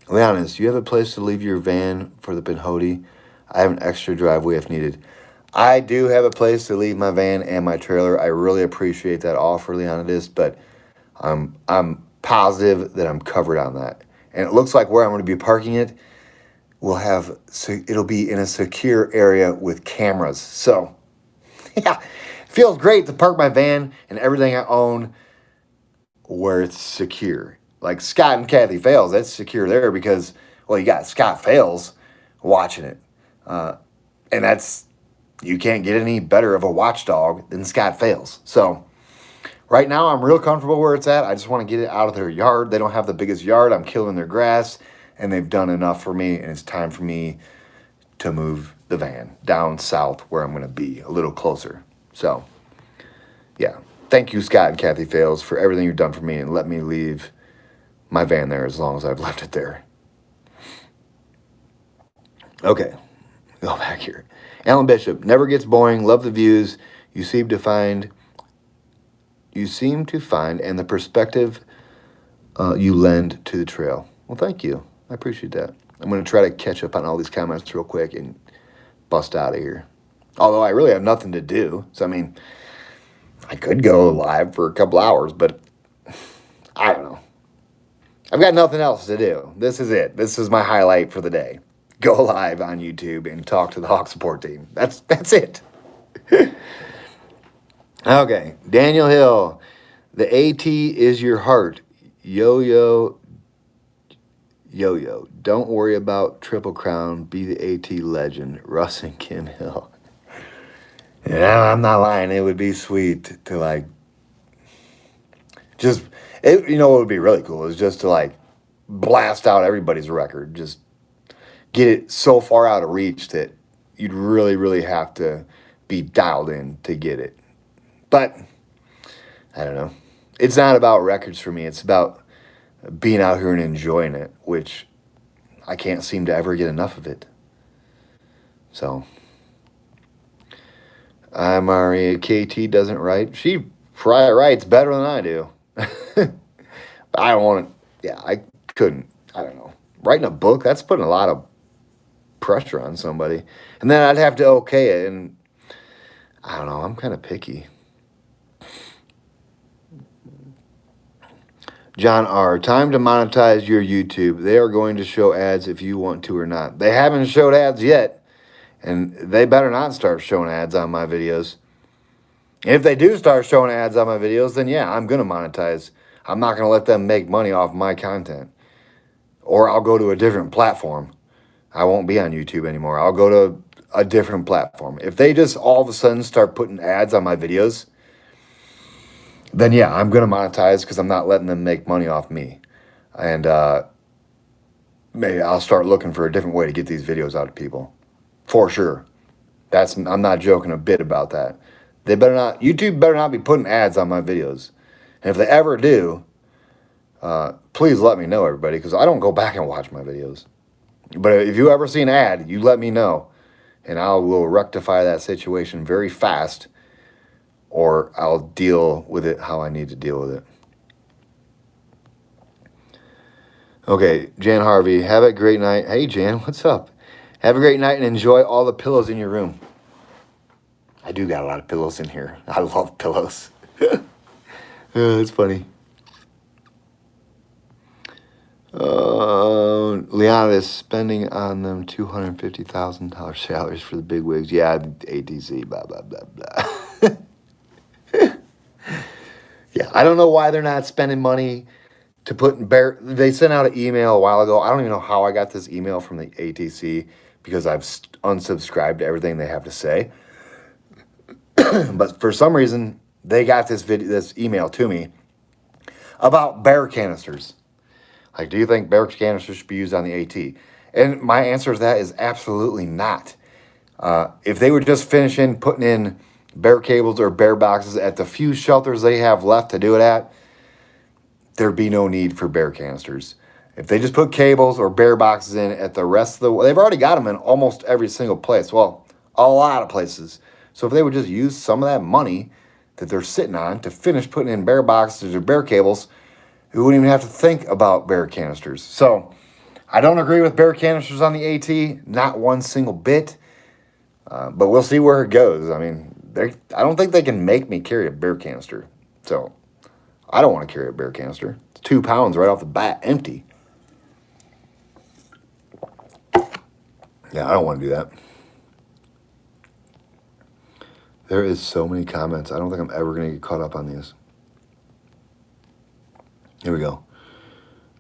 Leonis, you have a place to leave your van for the Pinhoti? I have an extra driveway if needed. I do have a place to leave my van and my trailer. I really appreciate that offer, Leonidas, but I'm positive that I'm covered on that. And it looks like where I'm going to be parking it it'll be in a secure area with cameras. So, yeah, it feels great to park my van and everything I own where it's secure. Like Scott and Kathy Fales, that's secure there because, well, you got Scott Fales watching it. And you can't get any better of a watchdog than Scott Fales. So right now I'm real comfortable where it's at. I just want to get it out of their yard. They don't have the biggest yard. I'm killing their grass, and they've done enough for me, and it's time for me to move the van down south where I'm going to be, a little closer. So, yeah. Thank you, Scott and Kathy Fales, for everything you've done for me and let me leave my van there as long as I've left it there. Okay, go back here. Alan Bishop, never gets boring. Love the views you seem to find, and the perspective you lend to the trail. Well, thank you. I appreciate that. I'm going to try to catch up on all these comments real quick and bust out of here. Although I really have nothing to do. So, I mean, I could go live for a couple hours, but I don't know. I've got nothing else to do. This is it. This is my highlight for the day. Go live on YouTube and talk to the Hawk support team. That's it. Okay. Daniel Hill. The AT is your heart. Yo-yo. Don't worry about Triple Crown. Be the AT legend. Russ and Kim Hill. Yeah, I'm not lying. It would be sweet to like just you know what would be really cool is just to like blast out everybody's record. Just get it so far out of reach that you'd really, really have to be dialed in to get it. But I don't know. It's not about records for me. It's about being out here and enjoying it, which I can't seem to ever get enough of it. So Maria KT doesn't write. She probably writes better than I do. I don't want to, yeah, I couldn't, I don't know. Writing a book, that's putting a lot of pressure on somebody. And then I'd have to okay it, and I don't know, I'm kind of picky. John R., time to monetize your YouTube. They are going to show ads if you want to or not. They haven't showed ads yet, and they better not start showing ads on my videos. If they do start showing ads on my videos, then yeah, I'm going to monetize. I'm not going to let them make money off my content. Or I'll go to a different platform. I won't be on YouTube anymore. I'll go to a different platform. If they just all of a sudden start putting ads on my videos, then yeah, I'm going to monetize because I'm not letting them make money off me. And maybe I'll start looking for a different way to get these videos out to people. For sure. I'm not joking a bit about that. YouTube better not be putting ads on my videos. And if they ever do, please let me know, everybody, because I don't go back and watch my videos. But if you ever see an ad, you let me know, and I will rectify that situation very fast, or I'll deal with it how I need to deal with it. Okay, Jan Harvey, have a great night. Hey, Jan, what's up? Have a great night and enjoy all the pillows in your room. I do got a lot of pillows in here. I love pillows. It's funny. Leon is spending on them $250,000 salaries for the big wigs. Yeah, ATC, blah, blah, blah, blah. Yeah, I don't know why they're not spending money to put in They sent out an email a while ago. I don't even know how I got this email from the ATC because I've unsubscribed to everything they have to say. But for some reason, they got this email to me about bear canisters. Like, do you think bear canisters should be used on the AT? And my answer to that is absolutely not. If they were just finishing putting in bear cables or bear boxes at the few shelters they have left to do it at, there'd be no need for bear canisters. If they just put cables or bear boxes in at the rest of they've already got them in almost every single place. Well, a lot of places. So if they would just use some of that money that they're sitting on to finish putting in bear boxes or bear cables, we wouldn't even have to think about bear canisters. So I don't agree with bear canisters on the AT, not one single bit. But we'll see where it goes. I mean, I don't think they can make me carry a bear canister. So I don't want to carry a bear canister. It's 2 pounds right off the bat, empty. Yeah, I don't want to do that. There is so many comments. I don't think I'm ever going to get caught up on these. Here we go.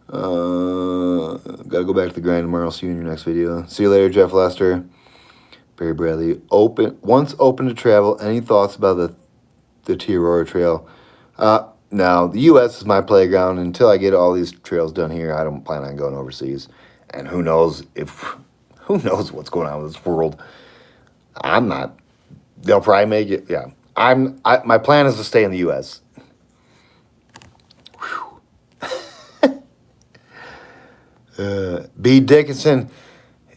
Gotta go back to the grind tomorrow. See you in your next video. See you later, Jeff Lester. Barry Bradley. Once open to travel. Any thoughts about the Tiarora Trail? No, the U.S. is my playground. Until I get all these trails done here, I don't plan on going overseas. And who knows what's going on with this world. I'm not. They'll probably make it. Yeah, my plan is to stay in the U.S. B. Dickinson,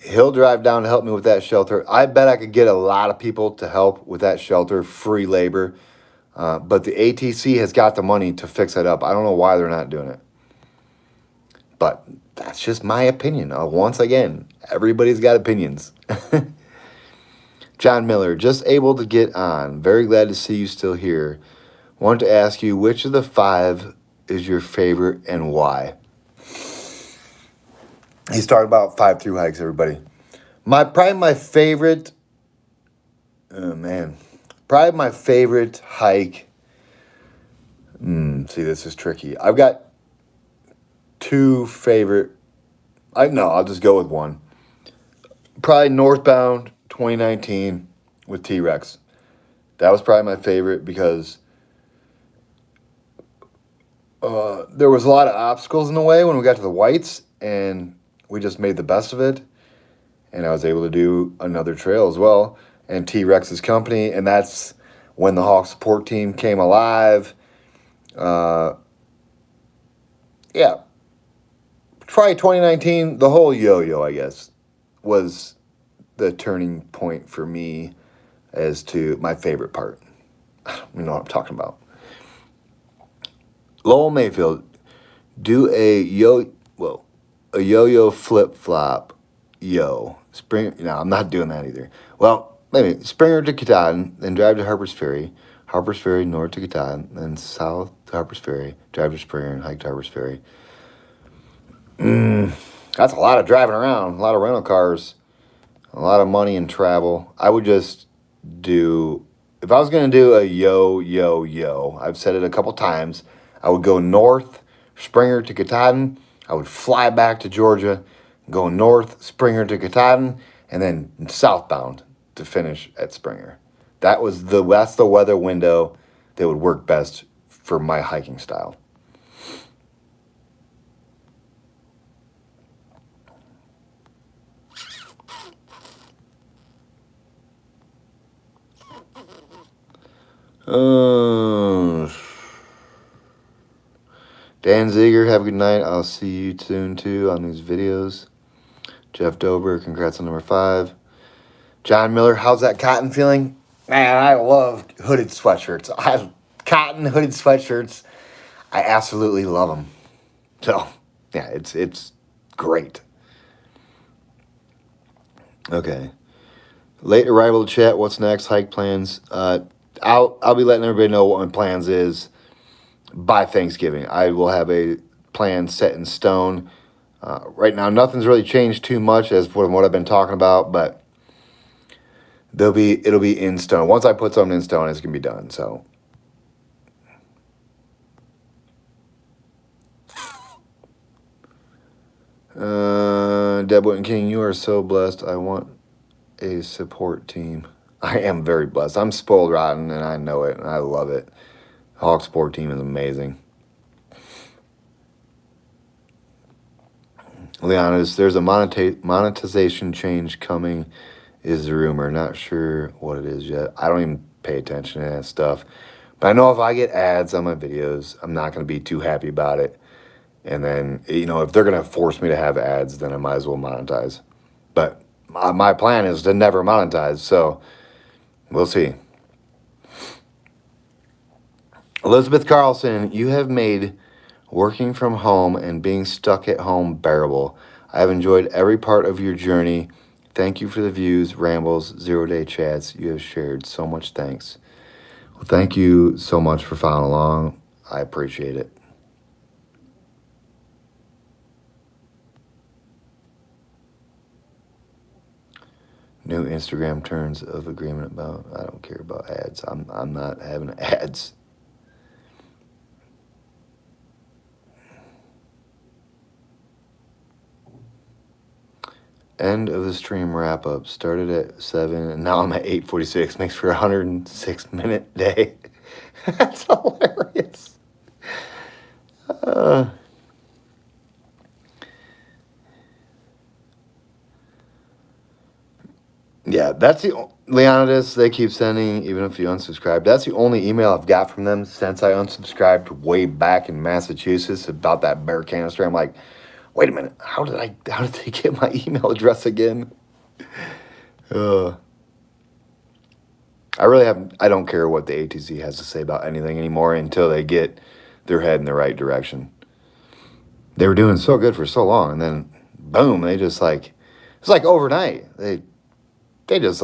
he'll drive down to help me with that shelter. I bet I could get a lot of people to help with that shelter, free labor. But the ATC has got the money to fix it up. I don't know why they're not doing it. But that's just my opinion. Once again, everybody's got opinions. John Miller, just able to get on. Very glad to see you still here. Wanted to ask you, which of the 5 is your favorite and why? He's talking about 5 through hikes, everybody. Probably my favorite, probably my favorite hike. See, this is tricky. I've got 2 favorite. I'll just go with one. Probably Northbound 2019 with T-Rex. That was probably my favorite because there was a lot of obstacles in the way when we got to the Whites, and we just made the best of it. And I was able to do another trail as well. And T-Rex's company, and that's when the Hawk support team came alive. Yeah. Probably 2019, the whole yo-yo, I guess, was the turning point for me as to my favorite part. You know what I'm talking about. Lowell Mayfield, do a yo-yo flip-flop, No, I'm not doing that either. Well, maybe Springer to Katahdin, then drive to Harper's Ferry, north to Katahdin, then south to Harper's Ferry, drive to Springer, and hike to Harper's Ferry. That's a lot of driving around, a lot of rental cars, a lot of money and travel. I would just if I was going to do a yo, I've said it a couple times, I would go north, Springer to Katahdin. I would fly back to Georgia, go north, Springer to Katahdin, and then southbound to finish at Springer. That's the weather window that would work best for my hiking style. Dan Ziegler, have a good night. I'll see you soon too on these videos. Jeff Dober, congrats on number 5. John Miller, how's that cotton feeling? Man, I love hooded sweatshirts. Cotton hooded sweatshirts. I absolutely love them. So, yeah, it's great. Okay. Late arrival chat. What's next? Hike plans. I'll be letting everybody know what my plans is by Thanksgiving. I will have a plan set in stone. Right now, nothing's really changed too much as from what I've been talking about, but it'll be in stone. Once I put something in stone, it's gonna be done. So. Deb Whitten King, you are so blessed. I want a support team. I am very blessed. I'm spoiled rotten, and I know it, and I love it. Hawk support team is amazing. Leonis, there's a monetization change coming, is the rumor. Not sure what it is yet. I don't even pay attention to that stuff. But I know if I get ads on my videos, I'm not going to be too happy about it. And then, if they're going to force me to have ads, then I might as well monetize. But my plan is to never monetize, so we'll see. Elizabeth Carlson, you have made working from home and being stuck at home bearable. I have enjoyed every part of your journey. Thank you for the views, rambles, 0-day chats you have shared. So much thanks. Well, thank you so much for following along. I appreciate it. New Instagram terms of agreement about, I don't care about ads. I'm not having ads. End of the stream wrap up. Started at 7 and now I'm at 8:46. Makes for a 106-minute day. That's hilarious. Yeah, that's Leonidas, they keep sending, even if you unsubscribe. That's the only email I've got from them since I unsubscribed way back in Massachusetts about that bear canister. I'm like, wait a minute, how did they get my email address again? I don't care what the ATC has to say about anything anymore until they get their head in the right direction. They were doing so good for so long, and then boom, they just it's like overnight. They just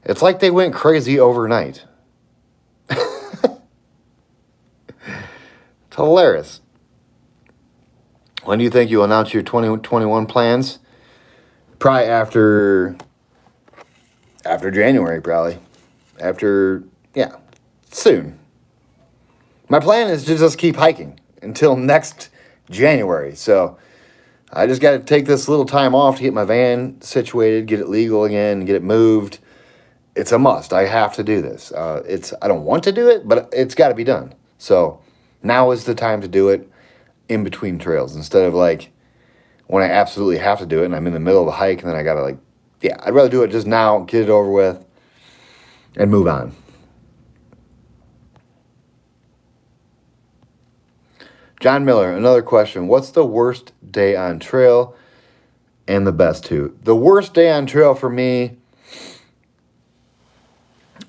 it's like they went crazy overnight. It's hilarious. When do you think you'll announce your 2021 plans? Probably after January, probably. Soon. My plan is to just keep hiking until next January. So I just got to take this little time off to get my van situated, get it legal again, get it moved. It's a must. I have to do this. I don't want to do it, but it's got to be done. So now is the time to do it in between trails instead of when I absolutely have to do it and I'm in the middle of a hike and then I got to I'd rather do it just now, get it over with, and move on. John Miller, another question. What's the worst day on trail and the best too? The worst day on trail for me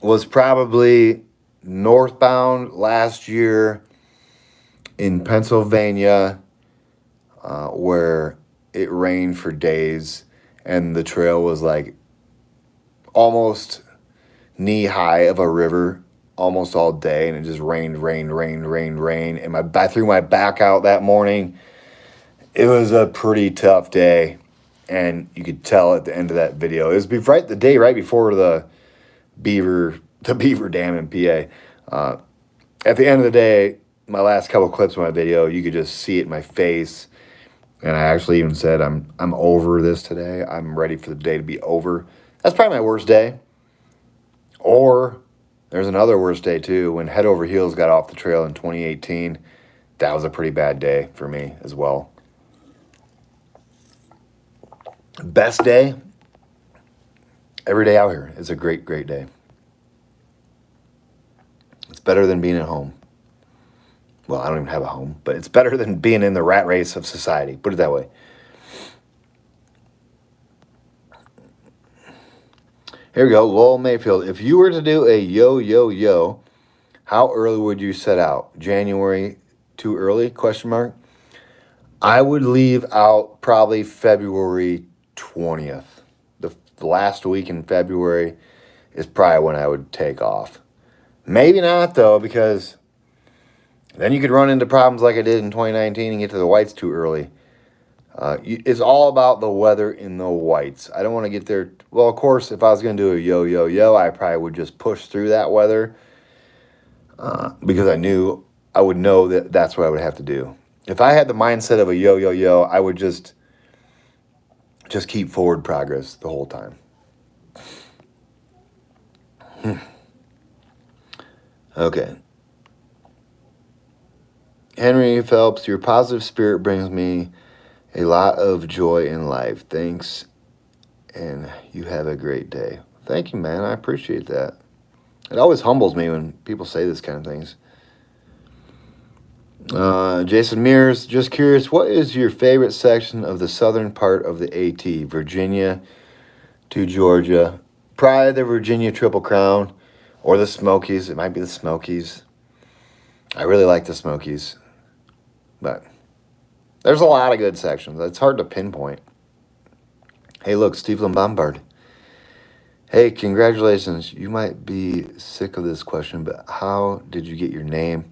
was probably northbound last year in Pennsylvania, where it rained for days and the trail was almost knee high of a river almost all day, and it just rained. And I threw my back out that morning. It was a pretty tough day, and you could tell at the end of that video. It was the day right before the beaver dam in PA. At the end of the day, my last couple clips of my video, you could just see it in my face, and I actually even said, I'm over this today. I'm ready for the day to be over. That's probably my worst day. Or There's another worst day too. When Head Over Heels got off the trail in 2018, that was a pretty bad day for me as well. Best day? Every day out here is a great, great day. It's better than being at home. Well, I don't even have a home, but it's better than being in the rat race of society. Put it that way. Here we go. Lowell Mayfield. If you were to do a yo, how early would you set out? January too early? Question mark. I would leave out probably February 20th. The last week in February is probably when I would take off. Maybe not, though, because then you could run into problems like I did in 2019 and get to the whites too early. It's all about the weather in the whites. I don't want to get there. Well, of course, if I was going to do a yo, I probably would just push through that weather because I would know that that's what I would have to do. If I had the mindset of a yo, I would just keep forward progress the whole time. Okay. Henry Phelps, your positive spirit brings me a lot of joy in life. Thanks, and you have a great day. Thank you, man. I appreciate that. It always humbles me when people say this kind of things. Jason Mears, just curious, what is your favorite section of the southern part of the AT? Virginia to Georgia. Probably the Virginia Triple Crown or the Smokies. It might be the Smokies. I really like the Smokies. But there's a lot of good sections. It's hard to pinpoint. Hey, look, Steve Lombard. Hey, congratulations. You might be sick of this question, but how did you get your name?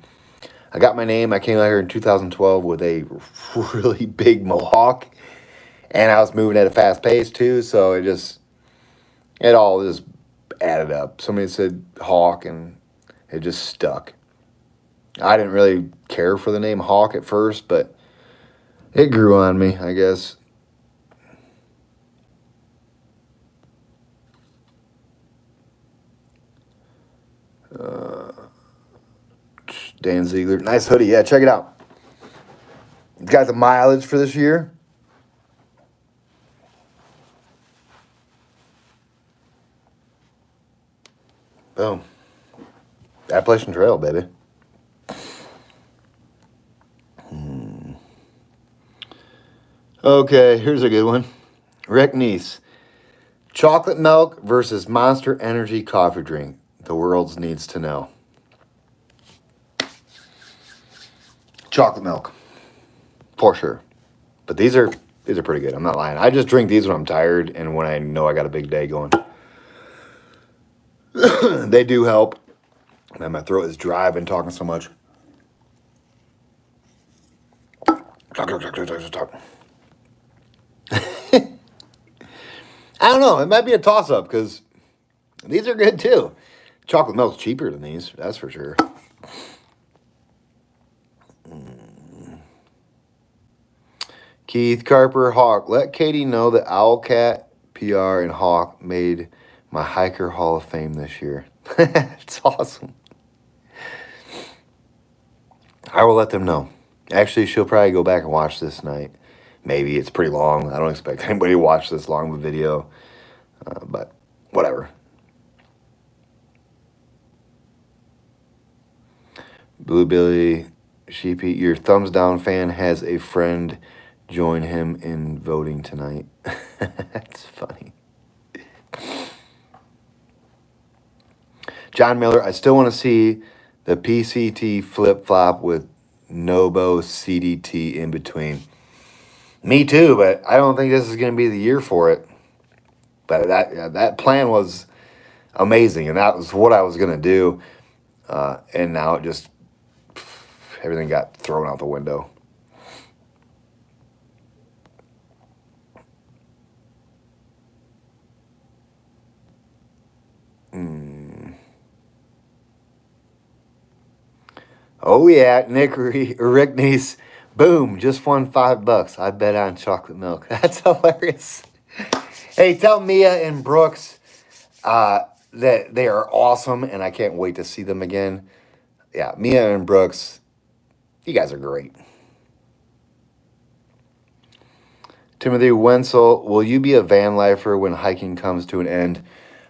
I got my name. I came out here in 2012 with a really big mohawk, and I was moving at a fast pace too, so it all just added up. Somebody said Hawk, and it just stuck. I didn't really care for the name Hawk at first, but it grew on me, I guess. Dan Ziegler. Nice hoodie. Yeah, check it out. It's got the mileage for this year. Boom. Appalachian Trail, baby. Okay, here's a good one. Rick Neese. Chocolate milk versus Monster Energy coffee drink. The world needs to know. Chocolate milk. For sure. But these are pretty good. I'm not lying. I just drink these when I'm tired and when I know I got a big day going. They do help. Man, my throat is dry. I've been talking so much. Talk. I don't know. It might be a toss-up because these are good too. Chocolate milk's cheaper than these. That's for sure. Keith Carper, Hawk. Let Katie know that Owlcat, PR, and Hawk made my Hiker Hall of Fame this year. It's awesome. I will let them know. Actually, she'll probably go back and watch this tonight. Maybe. It's pretty long. I don't expect anybody to watch this long of a video. But whatever. Blue Billy, Sheepy, your thumbs down fan has a friend. Join him in voting tonight. That's funny. John Miller, I still want to see the PCT flip-flop with Nobo CDT in between. Me too, but I don't think this is going to be the year for it. But that plan was amazing, and that was what I was going to do. And now it just, everything got thrown out the window. Oh yeah, Rick Neese, boom, just won $5. I bet on chocolate milk. That's hilarious. Hey, tell Mia and Brooks, that they are awesome, and I can't wait to see them again. Yeah, Mia and Brooks, you guys are great. Timothy Wenzel, will you be a van lifer when hiking comes to an end?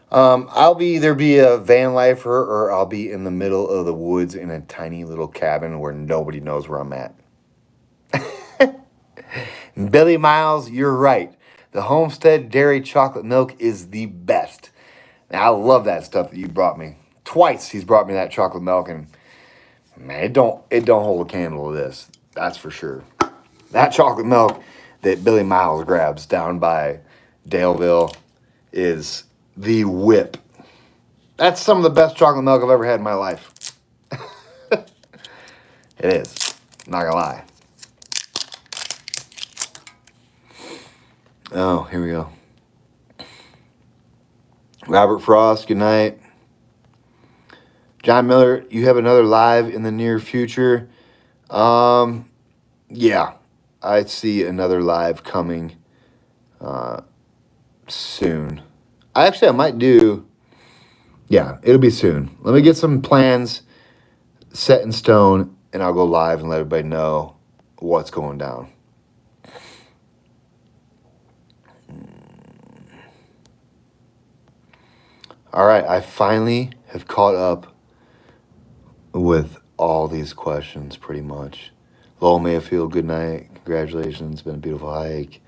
I'll either be a van lifer or I'll be in the middle of the woods in a tiny little cabin where nobody knows where I'm at. Billy Miles, you're right. The Homestead Dairy Chocolate Milk is the best. Now, I love that stuff that you brought me. Twice he's brought me that chocolate milk, and man, it don't hold a candle to this. That's for sure. That chocolate milk that Billy Miles grabs down by Daleville is the whip. That's some of the best chocolate milk I've ever had in my life. It is. Not gonna lie. Oh, here we go. Robert Frost, good night. John Miller, you have another live in the near future. Yeah, I see another live coming soon. I might do. Yeah, it'll be soon. Let me get some plans set in stone, and I'll go live and let everybody know what's going down. All right, I finally have caught up with all these questions pretty much. Lowell Mayfield, good night. Congratulations, it's been a beautiful hike.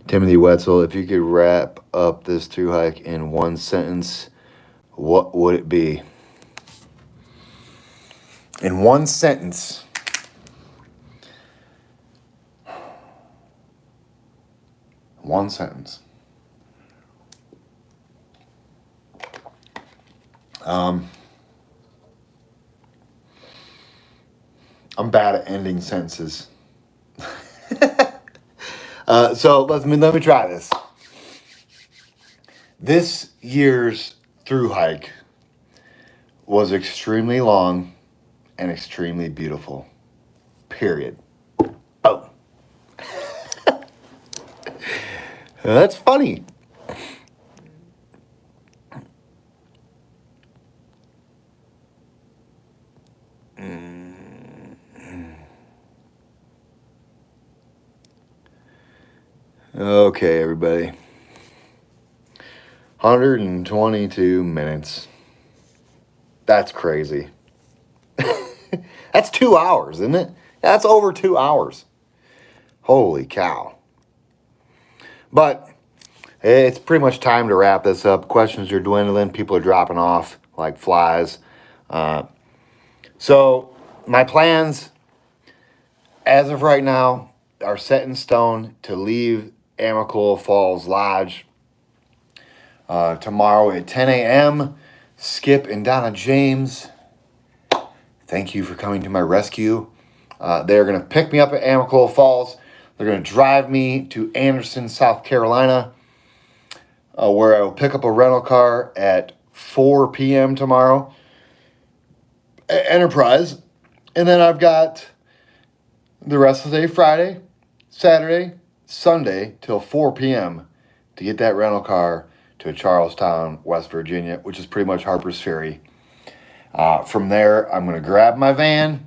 Timothy Wetzel, if you could wrap up this through hike in one sentence, what would it be? In one sentence. One sentence. I'm bad at ending sentences. So let me try this. This year's through hike was extremely long and extremely beautiful. Period. Oh. That's funny. Okay, everybody. 122 minutes. That's crazy. That's 2 hours, isn't it? That's over 2 hours. Holy cow. But it's pretty much time to wrap this up. Questions are dwindling. People are dropping off like flies. So my plans, as of right now, are set in stone to leave Amicalola Falls Lodge tomorrow at 10 a.m. Skip and Donna James, thank you for coming to my rescue. They're going to pick me up at Amicalola Falls. They're going to drive me to Anderson, South Carolina, where I will pick up a rental car at 4 p.m. tomorrow at Enterprise. And then I've got the rest of the day, Friday, Saturday, Sunday, till 4 p.m. to get that rental car to Charlestown, West Virginia, which is pretty much Harper's Ferry. From there, I'm going to grab my van,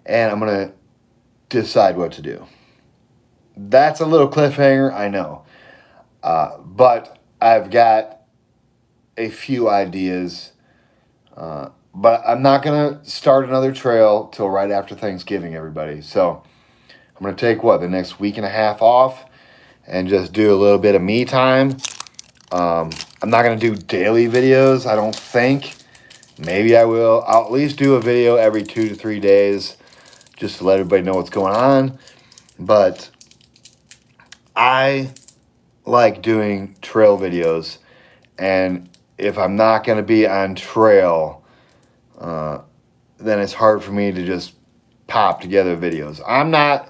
and I'm going to decide what to do. That's a little cliffhanger, I know. But I've got a few ideas. But I'm not going to start another trail till right after Thanksgiving, everybody. So I'm going to take, the next week and a half off and just do a little bit of me time. I'm not going to do daily videos, I don't think. Maybe I will. I'll at least do a video every 2 to 3 days just to let everybody know what's going on. But I like doing trail videos. And if I'm not going to be on trail, then it's hard for me to just pop together videos. I'm not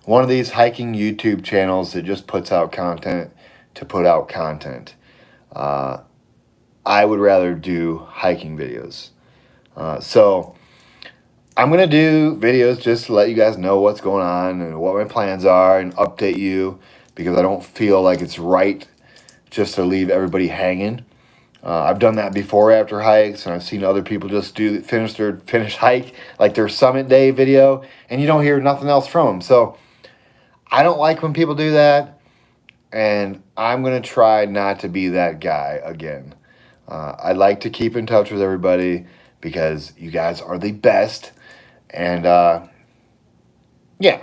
one of these hiking YouTube channels that just puts out content to put out content. I would rather do hiking videos. So I'm going to do videos just to let you guys know what's going on and what my plans are and update you, because I don't feel like it's right just to leave everybody hanging. I've done that before after hikes, and I've seen other people just finish their hike, like their summit day video, and you don't hear nothing else from them. So I don't like when people do that, and I'm gonna try not to be that guy again. I like to keep in touch with everybody because you guys are the best, and yeah,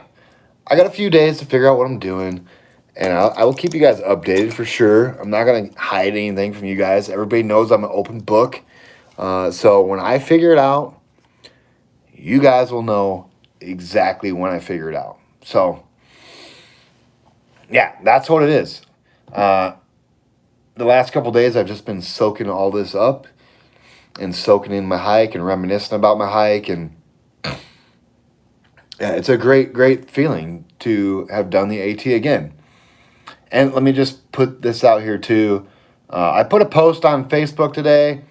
I got a few days to figure out what I'm doing. And I will keep you guys updated for sure. I'm not going to hide anything from you guys. Everybody knows I'm an open book. So when I figure it out, you guys will know exactly when I figure it out. So, yeah, that's what it is. The last couple days, I've just been soaking all this up and soaking in my hike and reminiscing about my hike. And yeah, it's a great, great feeling to have done the AT again. And let me just put this out here too. I put a post on Facebook today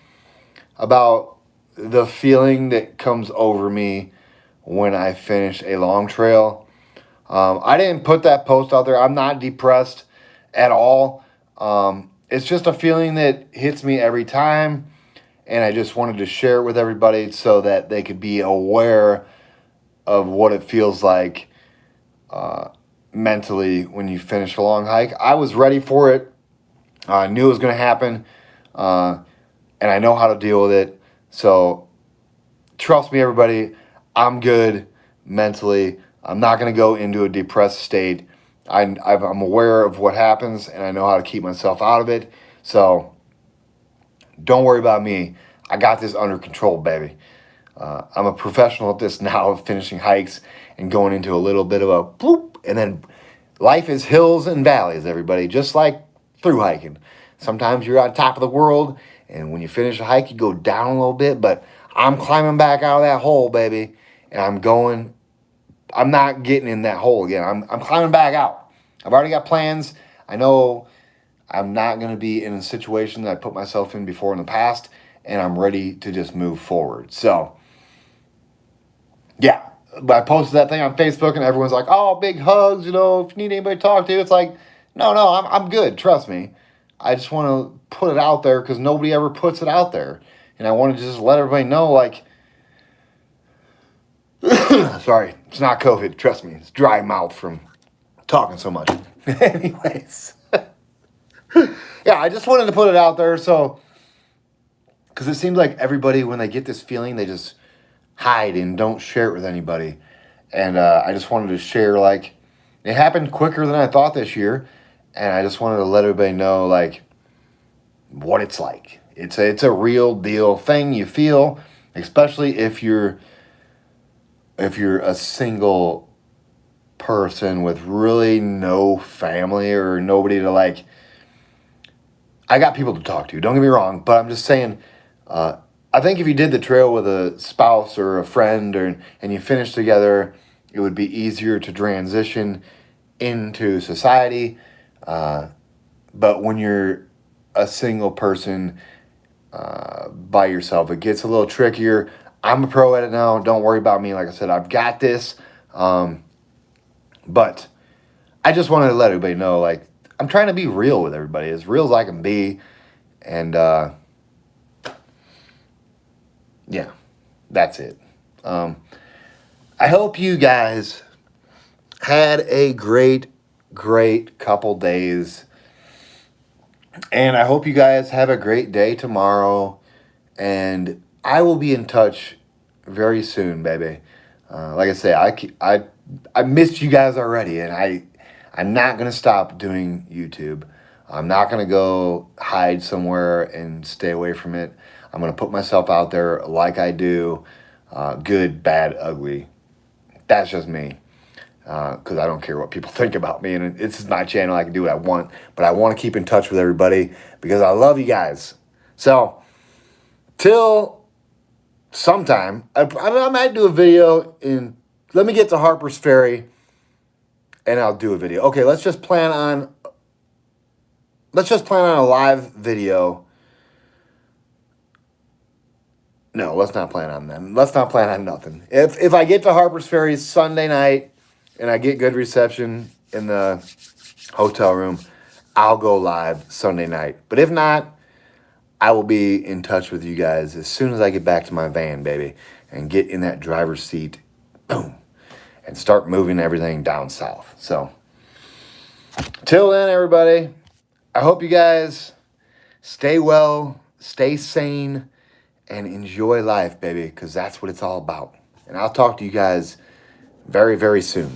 about the feeling that comes over me when I finish a long trail. I didn't put that post out there. I'm not depressed at all. It's just a feeling that hits me every time. And I just wanted to share it with everybody so that they could be aware of what it feels like mentally when you finish a long hike. I was ready for it. I knew it was going to happen, and I know how to deal with it. So trust me, everybody, I'm good mentally. I'm not going to go into a depressed state. I'm aware of what happens, and I know how to keep myself out of it. So don't worry about me. I got this under control, baby. I'm a professional at this now, of finishing hikes and going into a little bit of a bloop. And then life is hills and valleys, everybody, just like through hiking. Sometimes you're on top of the world, and when you finish a hike, you go down a little bit, but I'm climbing back out of that hole, baby, and I'm not getting in that hole again. I'm climbing back out. I've already got plans. I know I'm not going to be in a situation that I put myself in before in the past, and I'm ready to just move forward. So, yeah. But I posted that thing on Facebook, and everyone's like, "Oh, big hugs, if you need anybody to talk to." It's like, no, I'm good. Trust me. I just want to put it out there because nobody ever puts it out there, and I want to just let everybody know, like, sorry, it's not COVID. Trust me, it's dry mouth from talking so much. Anyways, yeah, I just wanted to put it out there, so because it seems like everybody, when they get this feeling, they just hide and don't share it with anybody. And I just wanted to share, like, it happened quicker than I thought this year, and I just wanted to let everybody know, like, what it's like. It's a real deal thing you feel, especially if you're a single person with really no family or nobody to, like. I got people to talk to, don't get me wrong, but I'm just saying, I think if you did the trail with a spouse or a friend, and you finished together, it would be easier to transition into society. But when you're a single person by yourself, it gets a little trickier. I'm a pro at it now. Don't worry about me. Like I said, I've got this. But I just wanted to let everybody know, like, I'm trying to be real with everybody, as real as I can be. And yeah, that's it. I hope you guys had a great, great couple days. And I hope you guys have a great day tomorrow. And I will be in touch very soon, baby. Like I say, I missed you guys already, and I'm not going to stop doing YouTube. I'm not going to go hide somewhere and stay away from it. I'm going to put myself out there like I do, good, bad, ugly. That's just me, because I don't care what people think about me, and this is my channel. I can do what I want, but I want to keep in touch with everybody because I love you guys. So, till sometime, I might do a video let me get to Harper's Ferry, and I'll do a video. Okay, let's just plan on a live video. No, let's not plan on that. Let's not plan on nothing. If I get to Harper's Ferry Sunday night and I get good reception in the hotel room, I'll go live Sunday night. But if not, I will be in touch with you guys as soon as I get back to my van, baby, and get in that driver's seat, boom, and start moving everything down south. So, till then, everybody, I hope you guys stay well, stay sane, and enjoy life, baby, because that's what it's all about. And I'll talk to you guys very, very soon.